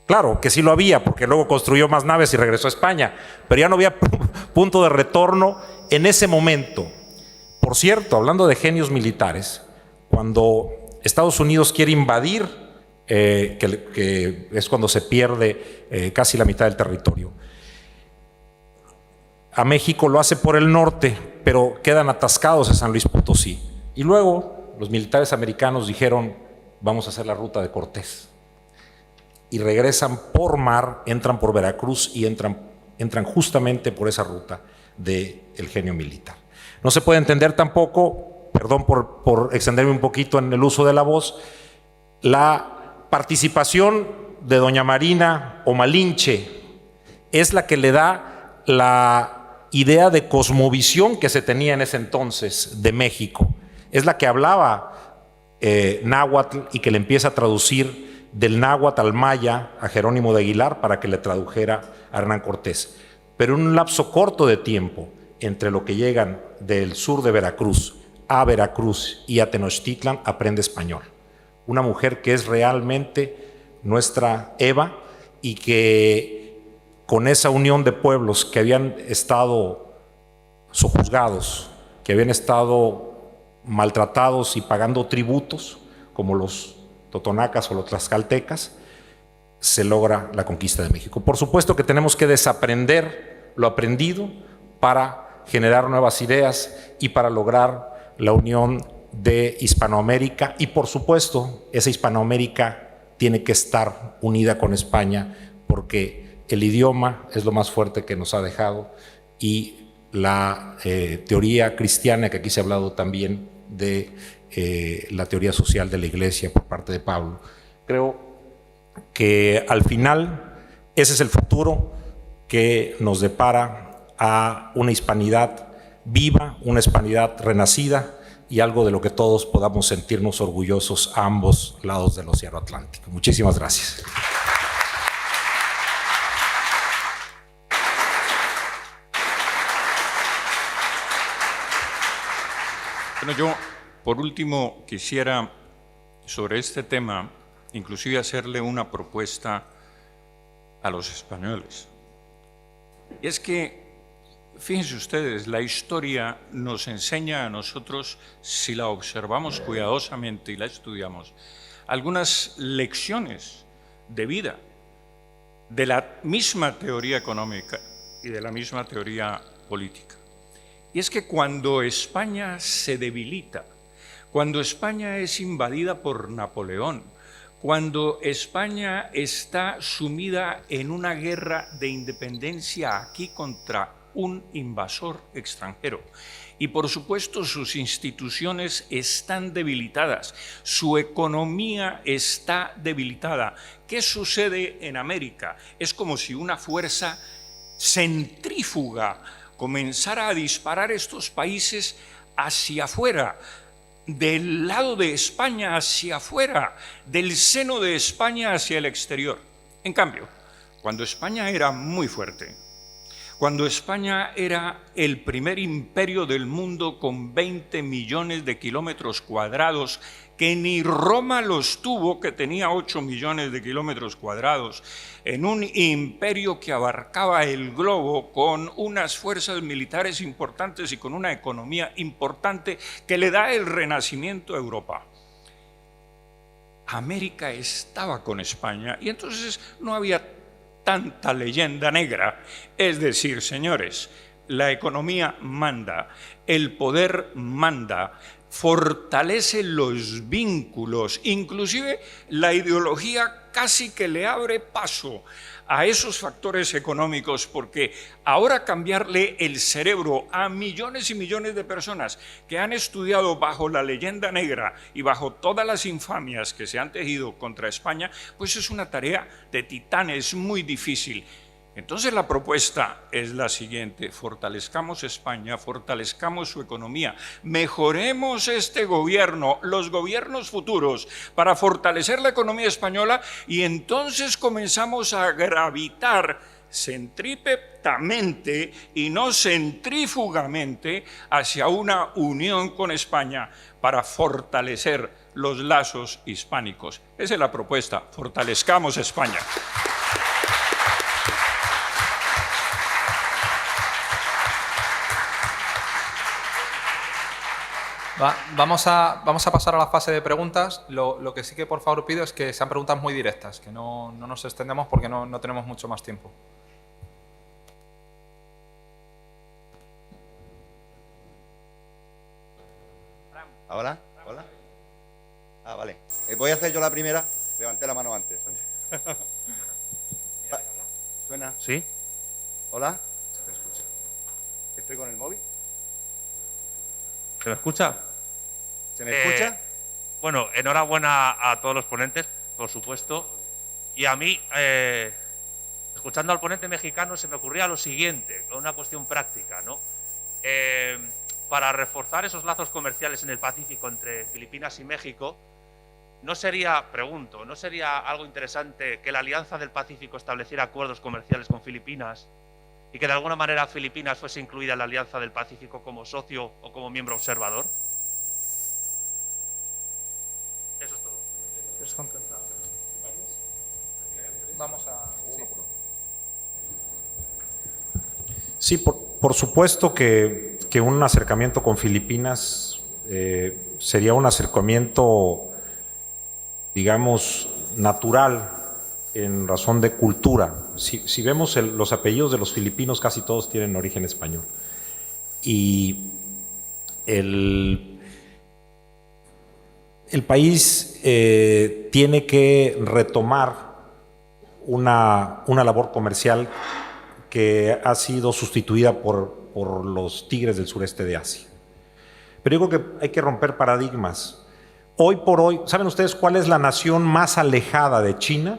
Claro que sí lo había, porque luego construyó más naves y regresó a España, pero ya no había punto de retorno en ese momento. Por cierto, hablando de genios militares, cuando Estados Unidos quiere invadir, que es cuando se pierde casi la mitad del territorio, a México lo hace por el norte, pero quedan atascados en San Luis Potosí. Y luego los militares americanos dijeron, vamos a hacer la ruta de Cortés. Y regresan por mar, entran por Veracruz y entran justamente por esa ruta del genio militar. No se puede entender tampoco, perdón por extenderme un poquito en el uso de la voz, la participación de doña Marina o Malinche es la que le da la idea de cosmovisión que se tenía en ese entonces de México. Es la que hablaba náhuatl y que le empieza a traducir del náhuatl al maya a Jerónimo de Aguilar para que le tradujera a Hernán Cortés. Pero en un lapso corto de tiempo, entre lo que llegan del sur de Veracruz a Veracruz y a Tenochtitlan, aprende español. Una mujer que es realmente nuestra Eva y que con esa unión de pueblos que habían estado sojuzgados, que habían estado maltratados y pagando tributos, como los totonacas o los tlaxcaltecas, se logra la conquista de México. Por supuesto que tenemos que desaprender lo aprendido para generar nuevas ideas y para lograr la unión de Hispanoamérica y, por supuesto, esa Hispanoamérica tiene que estar unida con España porque el idioma es lo más fuerte que nos ha dejado y la teoría cristiana, que aquí se ha hablado también de la teoría social de la Iglesia por parte de Pablo. Creo que al final ese es el futuro que nos depara a una hispanidad viva, una hispanidad renacida y algo de lo que todos podamos sentirnos orgullosos a ambos lados del Océano Atlántico. Muchísimas gracias. Bueno, yo por último quisiera sobre este tema inclusive hacerle una propuesta a los españoles. Y es que, fíjense ustedes, la historia nos enseña a nosotros, si la observamos cuidadosamente y la estudiamos, algunas lecciones de vida de la misma teoría económica y de la misma teoría política. Y es que cuando España se debilita, cuando España es invadida por Napoleón, cuando España está sumida en una guerra de independencia aquí contra un invasor extranjero, y por supuesto sus instituciones están debilitadas, su economía está debilitada. ¿Qué sucede en América? Es como si una fuerza centrífuga comenzara a disparar estos países hacia afuera, del lado de España hacia afuera, del seno de España hacia el exterior. En cambio, cuando España era muy fuerte, cuando España era el primer imperio del mundo con 20 millones de kilómetros cuadrados, que ni Roma los tuvo, que tenía 8 millones de kilómetros cuadrados, en un imperio que abarcaba el globo con unas fuerzas militares importantes y con una economía importante que le da el renacimiento a Europa. América estaba con España y entonces no había tanta leyenda negra. Es decir, señores, la economía manda, el poder manda, fortalece los vínculos, inclusive la ideología casi que le abre paso a esos factores económicos, porque ahora cambiarle el cerebro a millones y millones de personas que han estudiado bajo la leyenda negra y bajo todas las infamias que se han tejido contra España, pues es una tarea de titanes muy difícil. Entonces la propuesta es la siguiente: fortalezcamos España, fortalezcamos su economía, mejoremos este gobierno, los gobiernos futuros, para fortalecer la economía española y entonces comenzamos a gravitar centrípetamente y no centrífugamente hacia una unión con España para fortalecer los lazos hispánicos. Esa es la propuesta: fortalezcamos España. Vamos a pasar a la fase de preguntas. Lo que sí que por favor pido es que sean preguntas muy directas, que no nos extendamos porque no tenemos mucho más tiempo. ¿Hola? ¿Hola? Ah, vale. Voy a hacer yo la primera. Levanté la mano antes. ¿Suena? ¿Sí? ¿Hola? ¿Estoy con el móvil? ¿Se me escucha? ¿Se me escucha? Bueno, enhorabuena a todos los ponentes, por supuesto. Y a mí, escuchando al ponente mexicano, se me ocurría lo siguiente, una cuestión práctica, ¿no? Para reforzar esos lazos comerciales en el Pacífico entre Filipinas y México, ¿no sería algo interesante que la Alianza del Pacífico estableciera acuerdos comerciales con Filipinas y que de alguna manera Filipinas fuese incluida en la Alianza del Pacífico como socio o como miembro observador? Eso es todo. ¿Quieres contestar? Vamos a... Sí, por supuesto que un acercamiento con Filipinas sería un acercamiento, digamos, natural en razón de cultura. Si vemos los apellidos de los filipinos, casi todos tienen origen español. Y el país tiene que retomar una labor comercial que ha sido sustituida por los tigres del sureste de Asia. Pero yo creo que hay que romper paradigmas. Hoy por hoy, ¿saben ustedes cuál es la nación más alejada de China?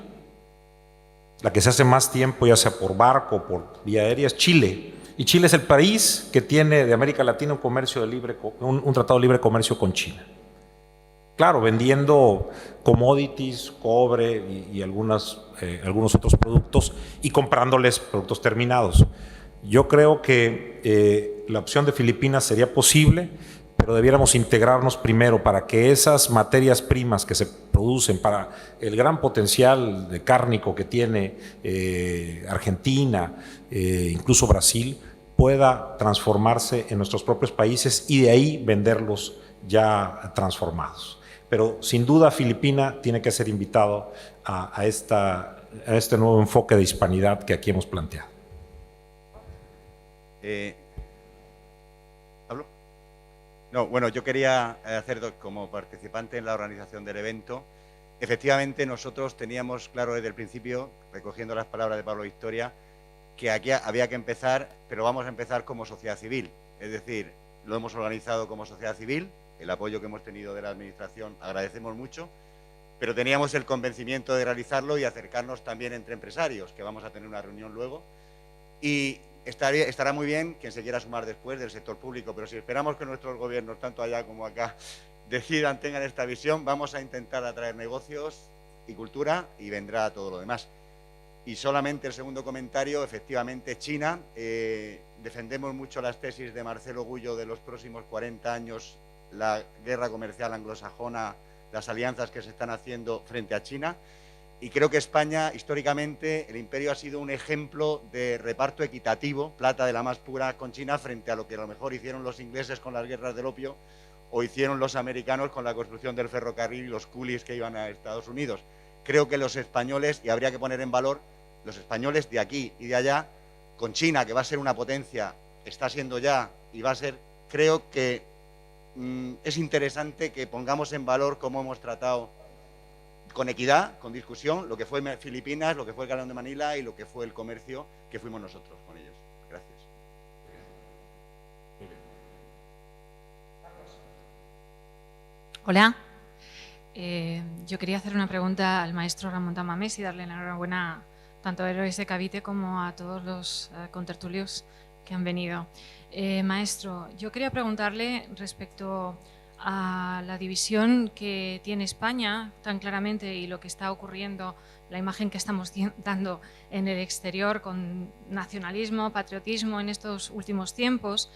La que se hace más tiempo, ya sea por barco o por vía aérea, es Chile. Y Chile es el país que tiene de América Latina un tratado de libre comercio con China. Claro, vendiendo commodities, cobre y algunos otros productos y comprándoles productos terminados. Yo creo que la opción de Filipinas sería posible, pero debiéramos integrarnos primero para que esas materias primas que se producen para el gran potencial de cárnico que tiene Argentina, incluso Brasil, pueda transformarse en nuestros propios países y de ahí venderlos ya transformados. Pero sin duda Filipina tiene que ser invitado a este nuevo enfoque de hispanidad que aquí hemos planteado. ¿Hablo? No, bueno, yo quería hacer como participante en la organización del evento. Efectivamente, nosotros teníamos claro desde el principio, recogiendo las palabras de Pablo Victoria, que aquí había que empezar, pero vamos a empezar como sociedad civil. Es decir, lo hemos organizado como sociedad civil, el apoyo que hemos tenido de la Administración agradecemos mucho, pero teníamos el convencimiento de realizarlo y acercarnos también entre empresarios, que vamos a tener una reunión luego. Y estará muy bien quien se quiera sumar después del sector público, pero si esperamos que nuestros gobiernos, tanto allá como acá, tengan esta visión, vamos a intentar atraer negocios y cultura y vendrá todo lo demás. Y solamente el segundo comentario, efectivamente China, defendemos mucho las tesis de Marcelo Gullo de los próximos 40 años, la guerra comercial anglosajona, las alianzas que se están haciendo frente a China. Y creo que España, históricamente, el imperio ha sido un ejemplo de reparto equitativo, plata de la más pura con China, frente a lo que a lo mejor hicieron los ingleses con las guerras del opio o hicieron los americanos con la construcción del ferrocarril y los coolies que iban a Estados Unidos. Creo que los españoles, y habría que poner en valor, los españoles de aquí y de allá, con China, que va a ser una potencia, está siendo ya y va a ser, creo que es interesante que pongamos en valor cómo hemos tratado con equidad, con discusión, lo que fue Filipinas, lo que fue el Galeón de Manila y lo que fue el comercio que fuimos nosotros con ellos. Gracias. Hola. Yo quería hacer una pregunta al maestro Ramón Tamames y darle la enhorabuena tanto a Héroes de Cavite como a todos los contertulios que han venido. Maestro, yo quería preguntarle respecto a la división que tiene España tan claramente y lo que está ocurriendo, la imagen que estamos dando en el exterior con nacionalismo, patriotismo en estos últimos tiempos.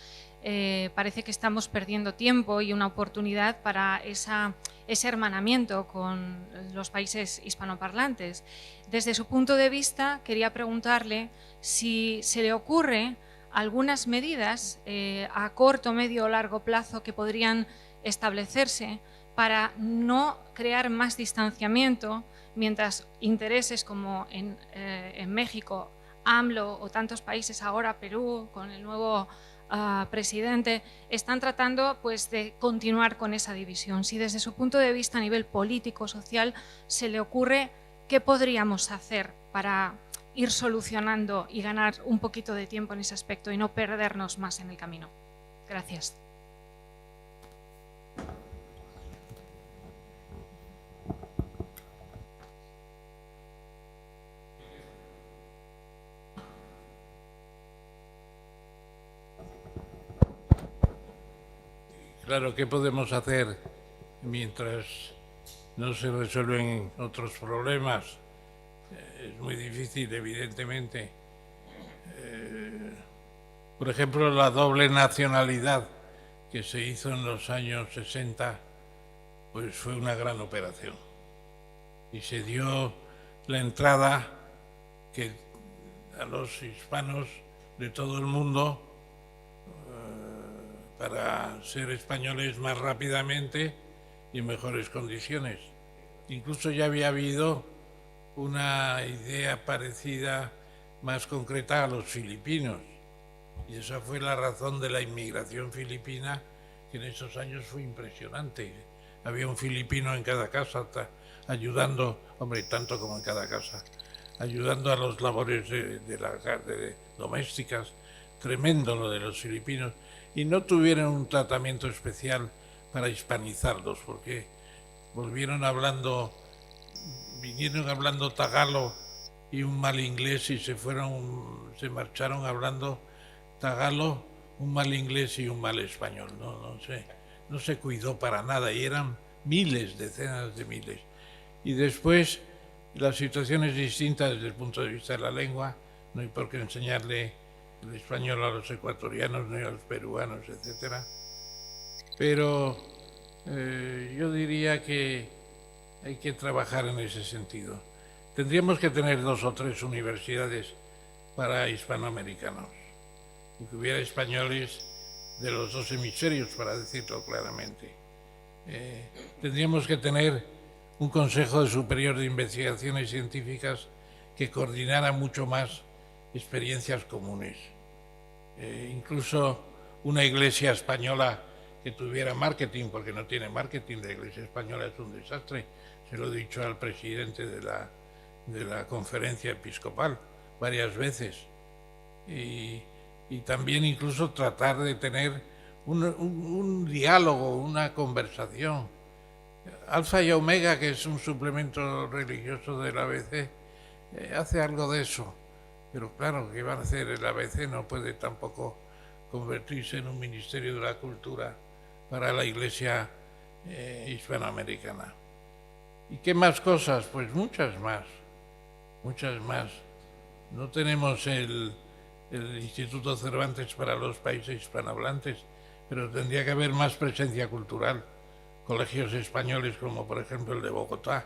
Parece que estamos perdiendo tiempo y una oportunidad para ese hermanamiento con los países hispanoparlantes. Desde su punto de vista, quería preguntarle si se le ocurre algunas medidas a corto, medio o largo plazo que podrían establecerse para no crear más distanciamiento mientras intereses como en México, AMLO o tantos países, ahora Perú con el nuevo presidente, están tratando pues de continuar con esa división. Si desde su punto de vista a nivel político, social, se le ocurre qué podríamos hacer para ir solucionando y ganar un poquito de tiempo en ese aspecto y no perdernos más en el camino. Gracias. Claro, ¿qué podemos hacer mientras no se resuelven otros problemas? Es muy difícil, evidentemente. Por ejemplo, la doble nacionalidad que se hizo en los años 60, pues fue una gran operación. Y se dio la entrada que a los hispanos de todo el mundo para ser españoles más rápidamente y en mejores condiciones. Incluso ya había habido una idea parecida, más concreta, a los filipinos. Y esa fue la razón de la inmigración filipina, que en esos años fue impresionante. había un filipino en cada casa ayudando, hombre, tanto como en cada casa, ayudando a las labores de domésticas. Tremendo lo de los filipinos, y no tuvieron un tratamiento especial para hispanizarlos, porque vinieron hablando tagalo y un mal inglés, y se marcharon hablando tagalo, un mal inglés y un mal español. No se cuidó para nada, y eran miles, decenas de miles. Y después la situación es distinta desde el punto de vista de la lengua. No hay por qué enseñarle el español a los ecuatorianos ni a los peruanos, etcétera. Pero yo diría que hay que trabajar en ese sentido. Tendríamos que tener 2 o 3 universidades para hispanoamericanos, y que hubiera españoles de los 2 hemisferios, para decirlo claramente. Tendríamos que tener un Consejo Superior de Investigaciones Científicas que coordinara mucho más experiencias comunes. Incluso una iglesia española que tuviera marketing, porque no tiene marketing. La iglesia española es un desastre. Se lo he dicho al presidente de la conferencia episcopal varias veces. Y también incluso tratar de tener un diálogo, una conversación. Alfa y Omega, que es un suplemento religioso del ABC, hace algo de eso. Pero claro, ¿qué va a hacer el ABC? No puede tampoco convertirse en un ministerio de la cultura para la Iglesia hispanoamericana. ¿Y qué más cosas? Pues muchas más. No tenemos el Instituto Cervantes para los países hispanohablantes, pero tendría que haber más presencia cultural. Colegios españoles como por ejemplo el de Bogotá,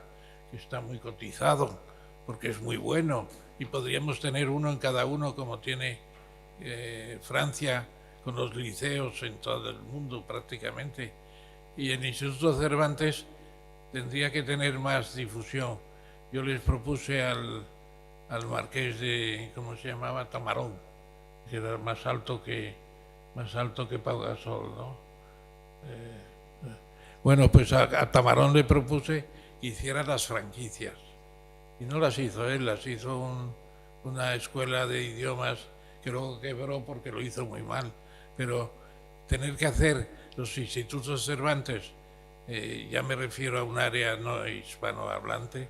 que está muy cotizado porque es muy bueno, y podríamos tener uno en cada uno, como tiene Francia con los liceos en todo el mundo prácticamente. Y el Instituto Cervantes tendría que tener más difusión. Yo les propuse al marqués de, ¿cómo se llamaba? Tamarón, que era más alto que Pau Gasol, ¿no? Bueno, pues a Tamarón le propuse que hiciera las franquicias, y no las hizo él, las hizo una escuela de idiomas que luego quebró porque lo hizo muy mal. Pero tener que hacer los institutos Cervantes, ya me refiero a un área no hispanohablante,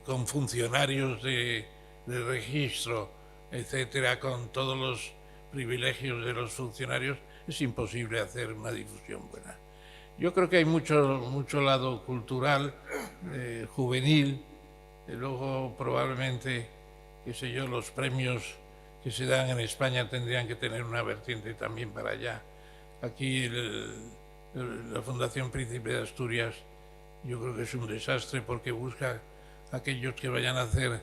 con funcionarios de registro, etcétera, con todos los privilegios de los funcionarios, es imposible hacer una difusión buena. Yo creo que hay mucho lado cultural, juvenil, y luego probablemente, qué sé yo, los premios que se dan en España tendrían que tener una vertiente también para allá. Aquí la Fundación Príncipe de Asturias, yo creo que es un desastre, porque busca a aquellos que vayan a hacer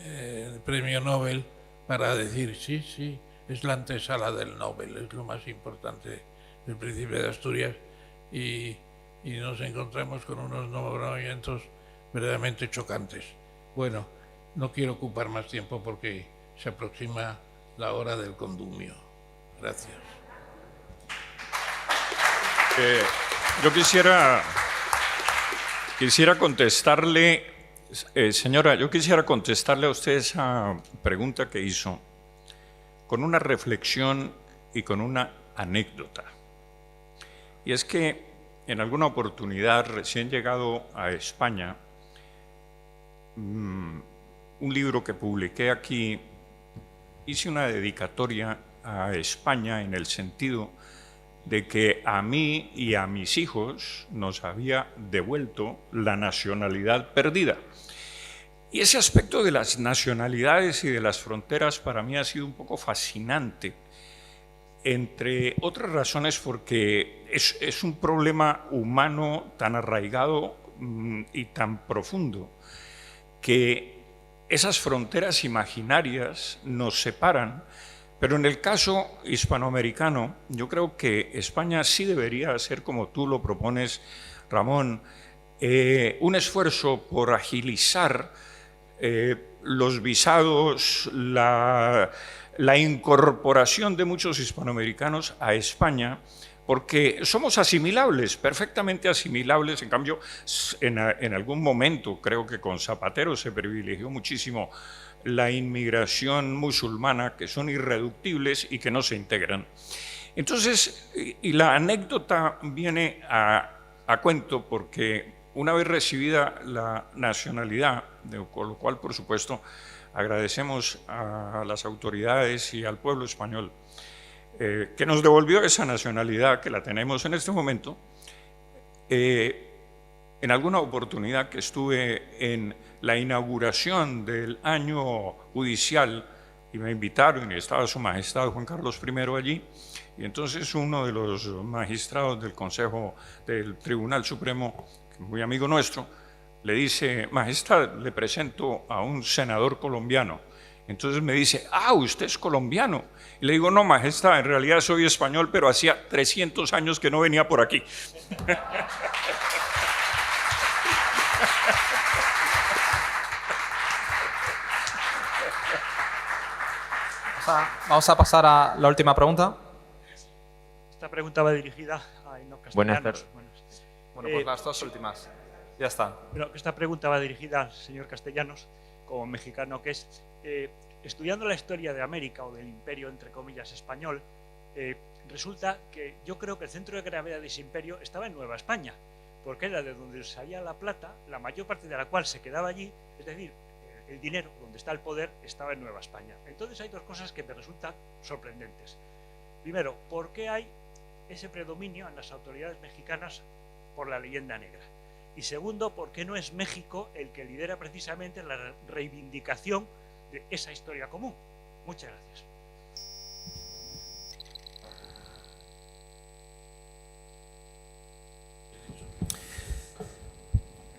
el premio Nobel para decir, sí, es la antesala del Nobel, es lo más importante del Príncipe de Asturias, y nos encontramos con unos nombramientos verdaderamente chocantes. Bueno, no quiero ocupar más tiempo porque se aproxima la hora del condumio. Gracias. Yo quisiera contestarle, señora, a usted esa pregunta que hizo con una reflexión y con una anécdota. Y es que en alguna oportunidad, recién llegado a España, un libro que publiqué aquí, hice una dedicatoria a España en el sentido de que a mí y a mis hijos nos había devuelto la nacionalidad perdida. Y ese aspecto de las nacionalidades y de las fronteras para mí ha sido un poco fascinante, entre otras razones porque es un problema humano tan arraigado y tan profundo, que esas fronteras imaginarias nos separan. Pero en el caso hispanoamericano, yo creo que España sí debería hacer, como tú lo propones, Ramón, un esfuerzo por agilizar los visados, la incorporación de muchos hispanoamericanos a España, porque somos asimilables, perfectamente asimilables. En cambio, en algún momento, creo que con Zapatero se privilegió muchísimo la inmigración musulmana, que son irreductibles y que no se integran. Entonces, y la anécdota viene a cuento porque una vez recibida la nacionalidad, con lo cual, por supuesto, agradecemos a las autoridades y al pueblo español que nos devolvió esa nacionalidad, que la tenemos en este momento, en alguna oportunidad que estuve en la inauguración del año judicial y me invitaron y estaba Su Majestad Juan Carlos I allí, y entonces uno de los magistrados del Consejo del Tribunal Supremo, muy amigo nuestro, le dice: Majestad, le presento a un senador colombiano. Entonces me dice: ah, usted es colombiano. Y le digo: no, Majestad, en realidad soy español, pero hacía 300 años que no venía por aquí. Vamos a pasar a la última pregunta. Esta pregunta va dirigida a Enoch Castellanos. Buenas tardes. Bueno, pues las dos últimas. Ya está. Bueno, esta pregunta va dirigida al señor Castellanos, como mexicano que es. Estudiando la historia de América o del imperio, entre comillas, español, resulta que yo creo que el centro de gravedad de ese imperio estaba en Nueva España, porque era de donde salía la plata, la mayor parte de la cual se quedaba allí, es decir, el dinero, donde está el poder, estaba en Nueva España. Entonces hay dos cosas que me resultan sorprendentes. Primero, ¿por qué hay ese predominio en las autoridades mexicanas por la leyenda negra? Y segundo, ¿por qué no es México el que lidera precisamente la reivindicación de esa historia común? Muchas gracias.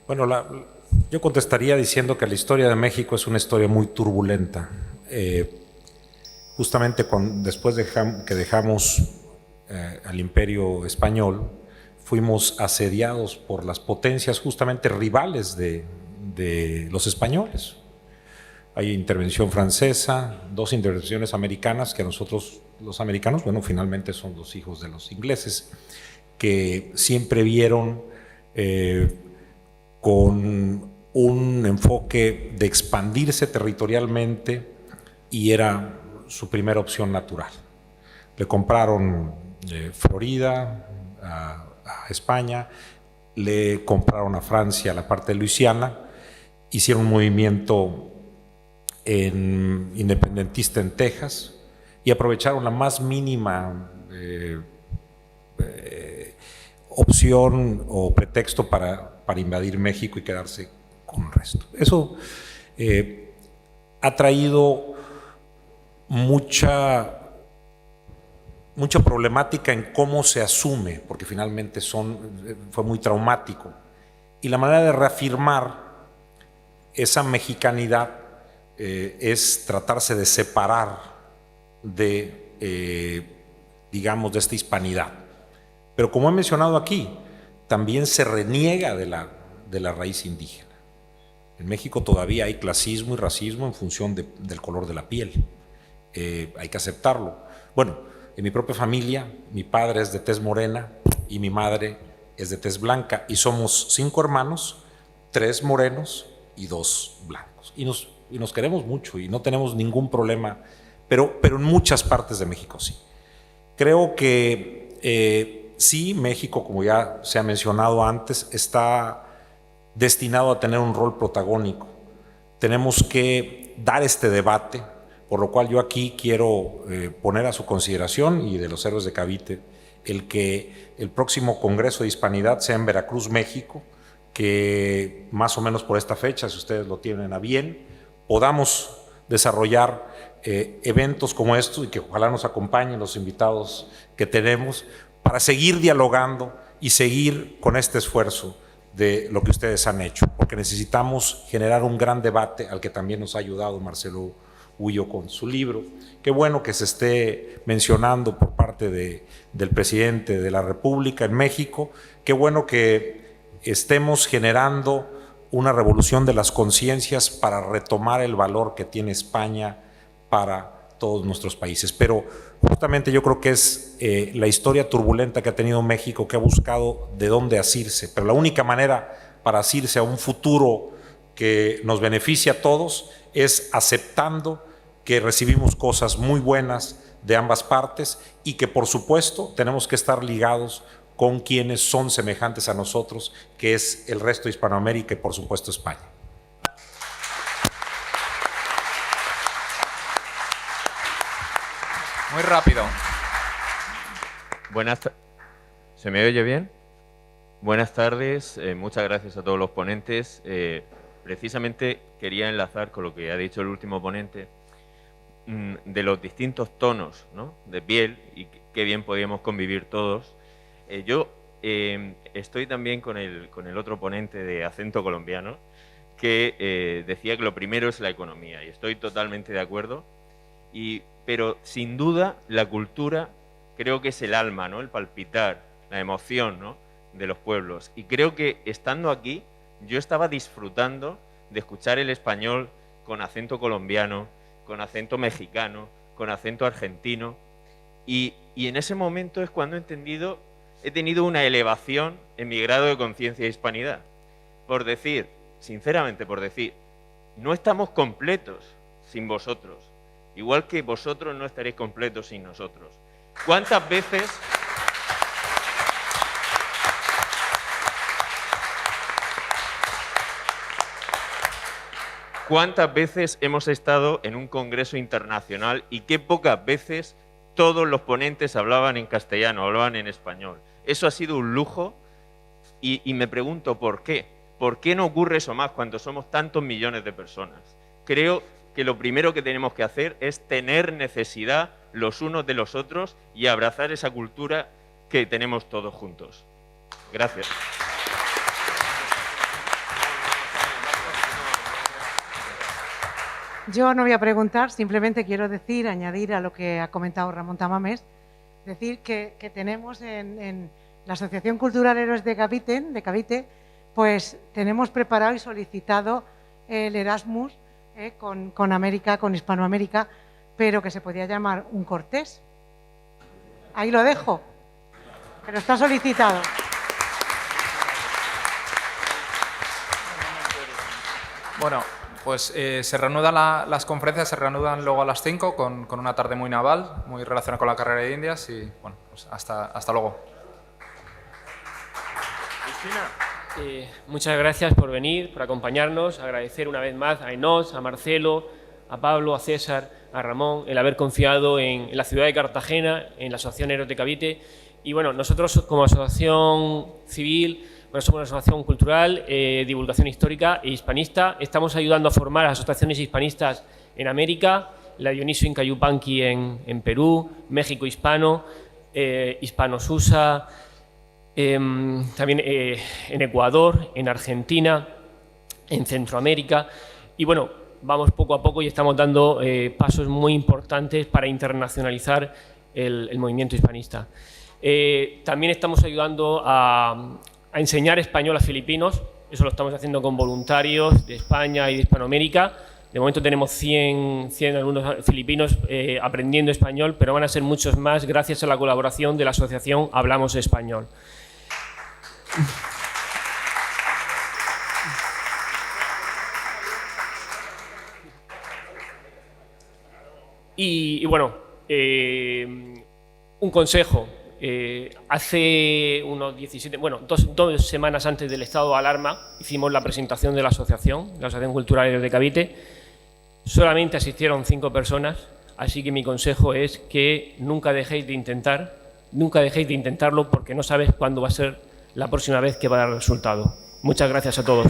Bueno, yo contestaría diciendo que la historia de México es una historia muy turbulenta. Justamente después de que dejamos al Imperio Español, fuimos asediados por las potencias justamente rivales de los españoles. Hay intervención francesa, dos intervenciones americanas, que nosotros, los americanos, bueno, finalmente son los hijos de los ingleses, que siempre vieron con un enfoque de expandirse territorialmente y era su primera opción natural. Le compraron Florida a España, le compraron a Francia la parte de Luisiana, hicieron un movimiento independentista en Texas y aprovecharon la más mínima opción o pretexto para invadir México y quedarse con el resto. Eso ha traído mucha problemática en cómo se asume, porque finalmente fue muy traumático. Y la manera de reafirmar esa mexicanidad es tratarse de separar digamos, de esta hispanidad. Pero como he mencionado aquí, también se reniega de la raíz indígena. En México todavía hay clasismo y racismo en función del color de la piel. Hay que aceptarlo. Bueno, en mi propia familia, mi padre es de tez morena y mi madre es de tez blanca, y somos 5 hermanos, 3 morenos y 2 blancos. Y nos queremos mucho y no tenemos ningún problema, pero en muchas partes de México sí. Creo que sí, México, como ya se ha mencionado antes, está destinado a tener un rol protagónico. Tenemos que dar este debate, por lo cual yo aquí quiero poner a su consideración y de los héroes de Cavite el que el próximo Congreso de Hispanidad sea en Veracruz, México, que más o menos por esta fecha, si ustedes lo tienen a bien, podamos desarrollar eventos como estos y que ojalá nos acompañen los invitados que tenemos para seguir dialogando y seguir con este esfuerzo de lo que ustedes han hecho, porque necesitamos generar un gran debate al que también nos ha ayudado Marcelo Ullo con su libro. Qué bueno que se esté mencionando por parte del presidente de la República en México, qué bueno que estemos generando una revolución de las conciencias para retomar el valor que tiene España para todos nuestros países. Pero justamente yo creo que es la historia turbulenta que ha tenido México, que ha buscado de dónde asirse, pero la única manera para asirse a un futuro que nos beneficie a todos es aceptando que recibimos cosas muy buenas de ambas partes y que por supuesto tenemos que estar ligados con quienes son semejantes a nosotros, que es el resto de Hispanoamérica y por supuesto España. Muy rápido. ¿Se me oye bien? Buenas tardes, muchas gracias a todos los ponentes. Precisamente quería enlazar con lo que ha dicho el último ponente, de los distintos tonos, ¿no?, de piel, y qué bien podíamos convivir todos. Yo estoy también con el otro ponente de acento colombiano, que decía que lo primero es la economía, y estoy totalmente de acuerdo, pero sin duda la cultura creo que es el alma, ¿no?, el palpitar, la emoción, ¿no?, de los pueblos. Y creo que estando aquí yo estaba disfrutando de escuchar el español con acento colombiano, con acento mexicano, con acento argentino, y en ese momento es cuando he tenido una elevación en mi grado de conciencia de hispanidad. Por decir, sinceramente por decir, no estamos completos sin vosotros, igual que vosotros no estaréis completos sin nosotros. ¿Cuántas veces hemos estado en un congreso internacional y qué pocas veces todos los ponentes hablaban en castellano, hablaban en español? Eso ha sido un lujo y me pregunto ¿por qué? ¿Por qué no ocurre eso más cuando somos tantos millones de personas? Creo que lo primero que tenemos que hacer es tener necesidad los unos de los otros y abrazar esa cultura que tenemos todos juntos. Gracias. Yo no voy a preguntar, simplemente quiero decir, añadir a lo que ha comentado Ramón Tamames, decir que tenemos en la Asociación Cultural Héroes de Cavite, pues tenemos preparado y solicitado el Erasmus con América, con Hispanoamérica, pero que se podía llamar un Cortés. Ahí lo dejo, pero está solicitado. Bueno, pues se reanudan las conferencias, se reanudan luego a las 5 con una tarde muy naval, muy relacionada con la carrera de Indias y bueno, pues hasta luego. Muchas gracias por venir, por acompañarnos, agradecer una vez más a Enos, a Marcelo, a Pablo, a César, a Ramón, el haber confiado en la ciudad de Cartagena, en la Asociación Héroes de Cavite. Y bueno, nosotros como asociación civil, somos una asociación cultural, divulgación histórica e hispanista. Estamos ayudando a formar a asociaciones hispanistas en América, la Dionisio Inca Yupanqui en Perú, México Hispano, Hispano-Susa, también en Ecuador, en Argentina, en Centroamérica. Y bueno, vamos poco a poco y estamos dando pasos muy importantes para internacionalizar el movimiento hispanista. También estamos ayudando a enseñar español a filipinos. Eso lo estamos haciendo con voluntarios de España y de Hispanoamérica. De momento tenemos 100 alumnos filipinos aprendiendo español, pero van a ser muchos más gracias a la colaboración de la asociación Hablamos Español. Y bueno, un consejo. Hace unos 2 semanas antes del estado de alarma hicimos la presentación de la Asociación Cultural Héroes de Cavite. Solamente asistieron 5 personas, así que mi consejo es que nunca dejéis de intentarlo porque no sabes cuándo va a ser la próxima vez que va a dar resultado. Muchas gracias a todos.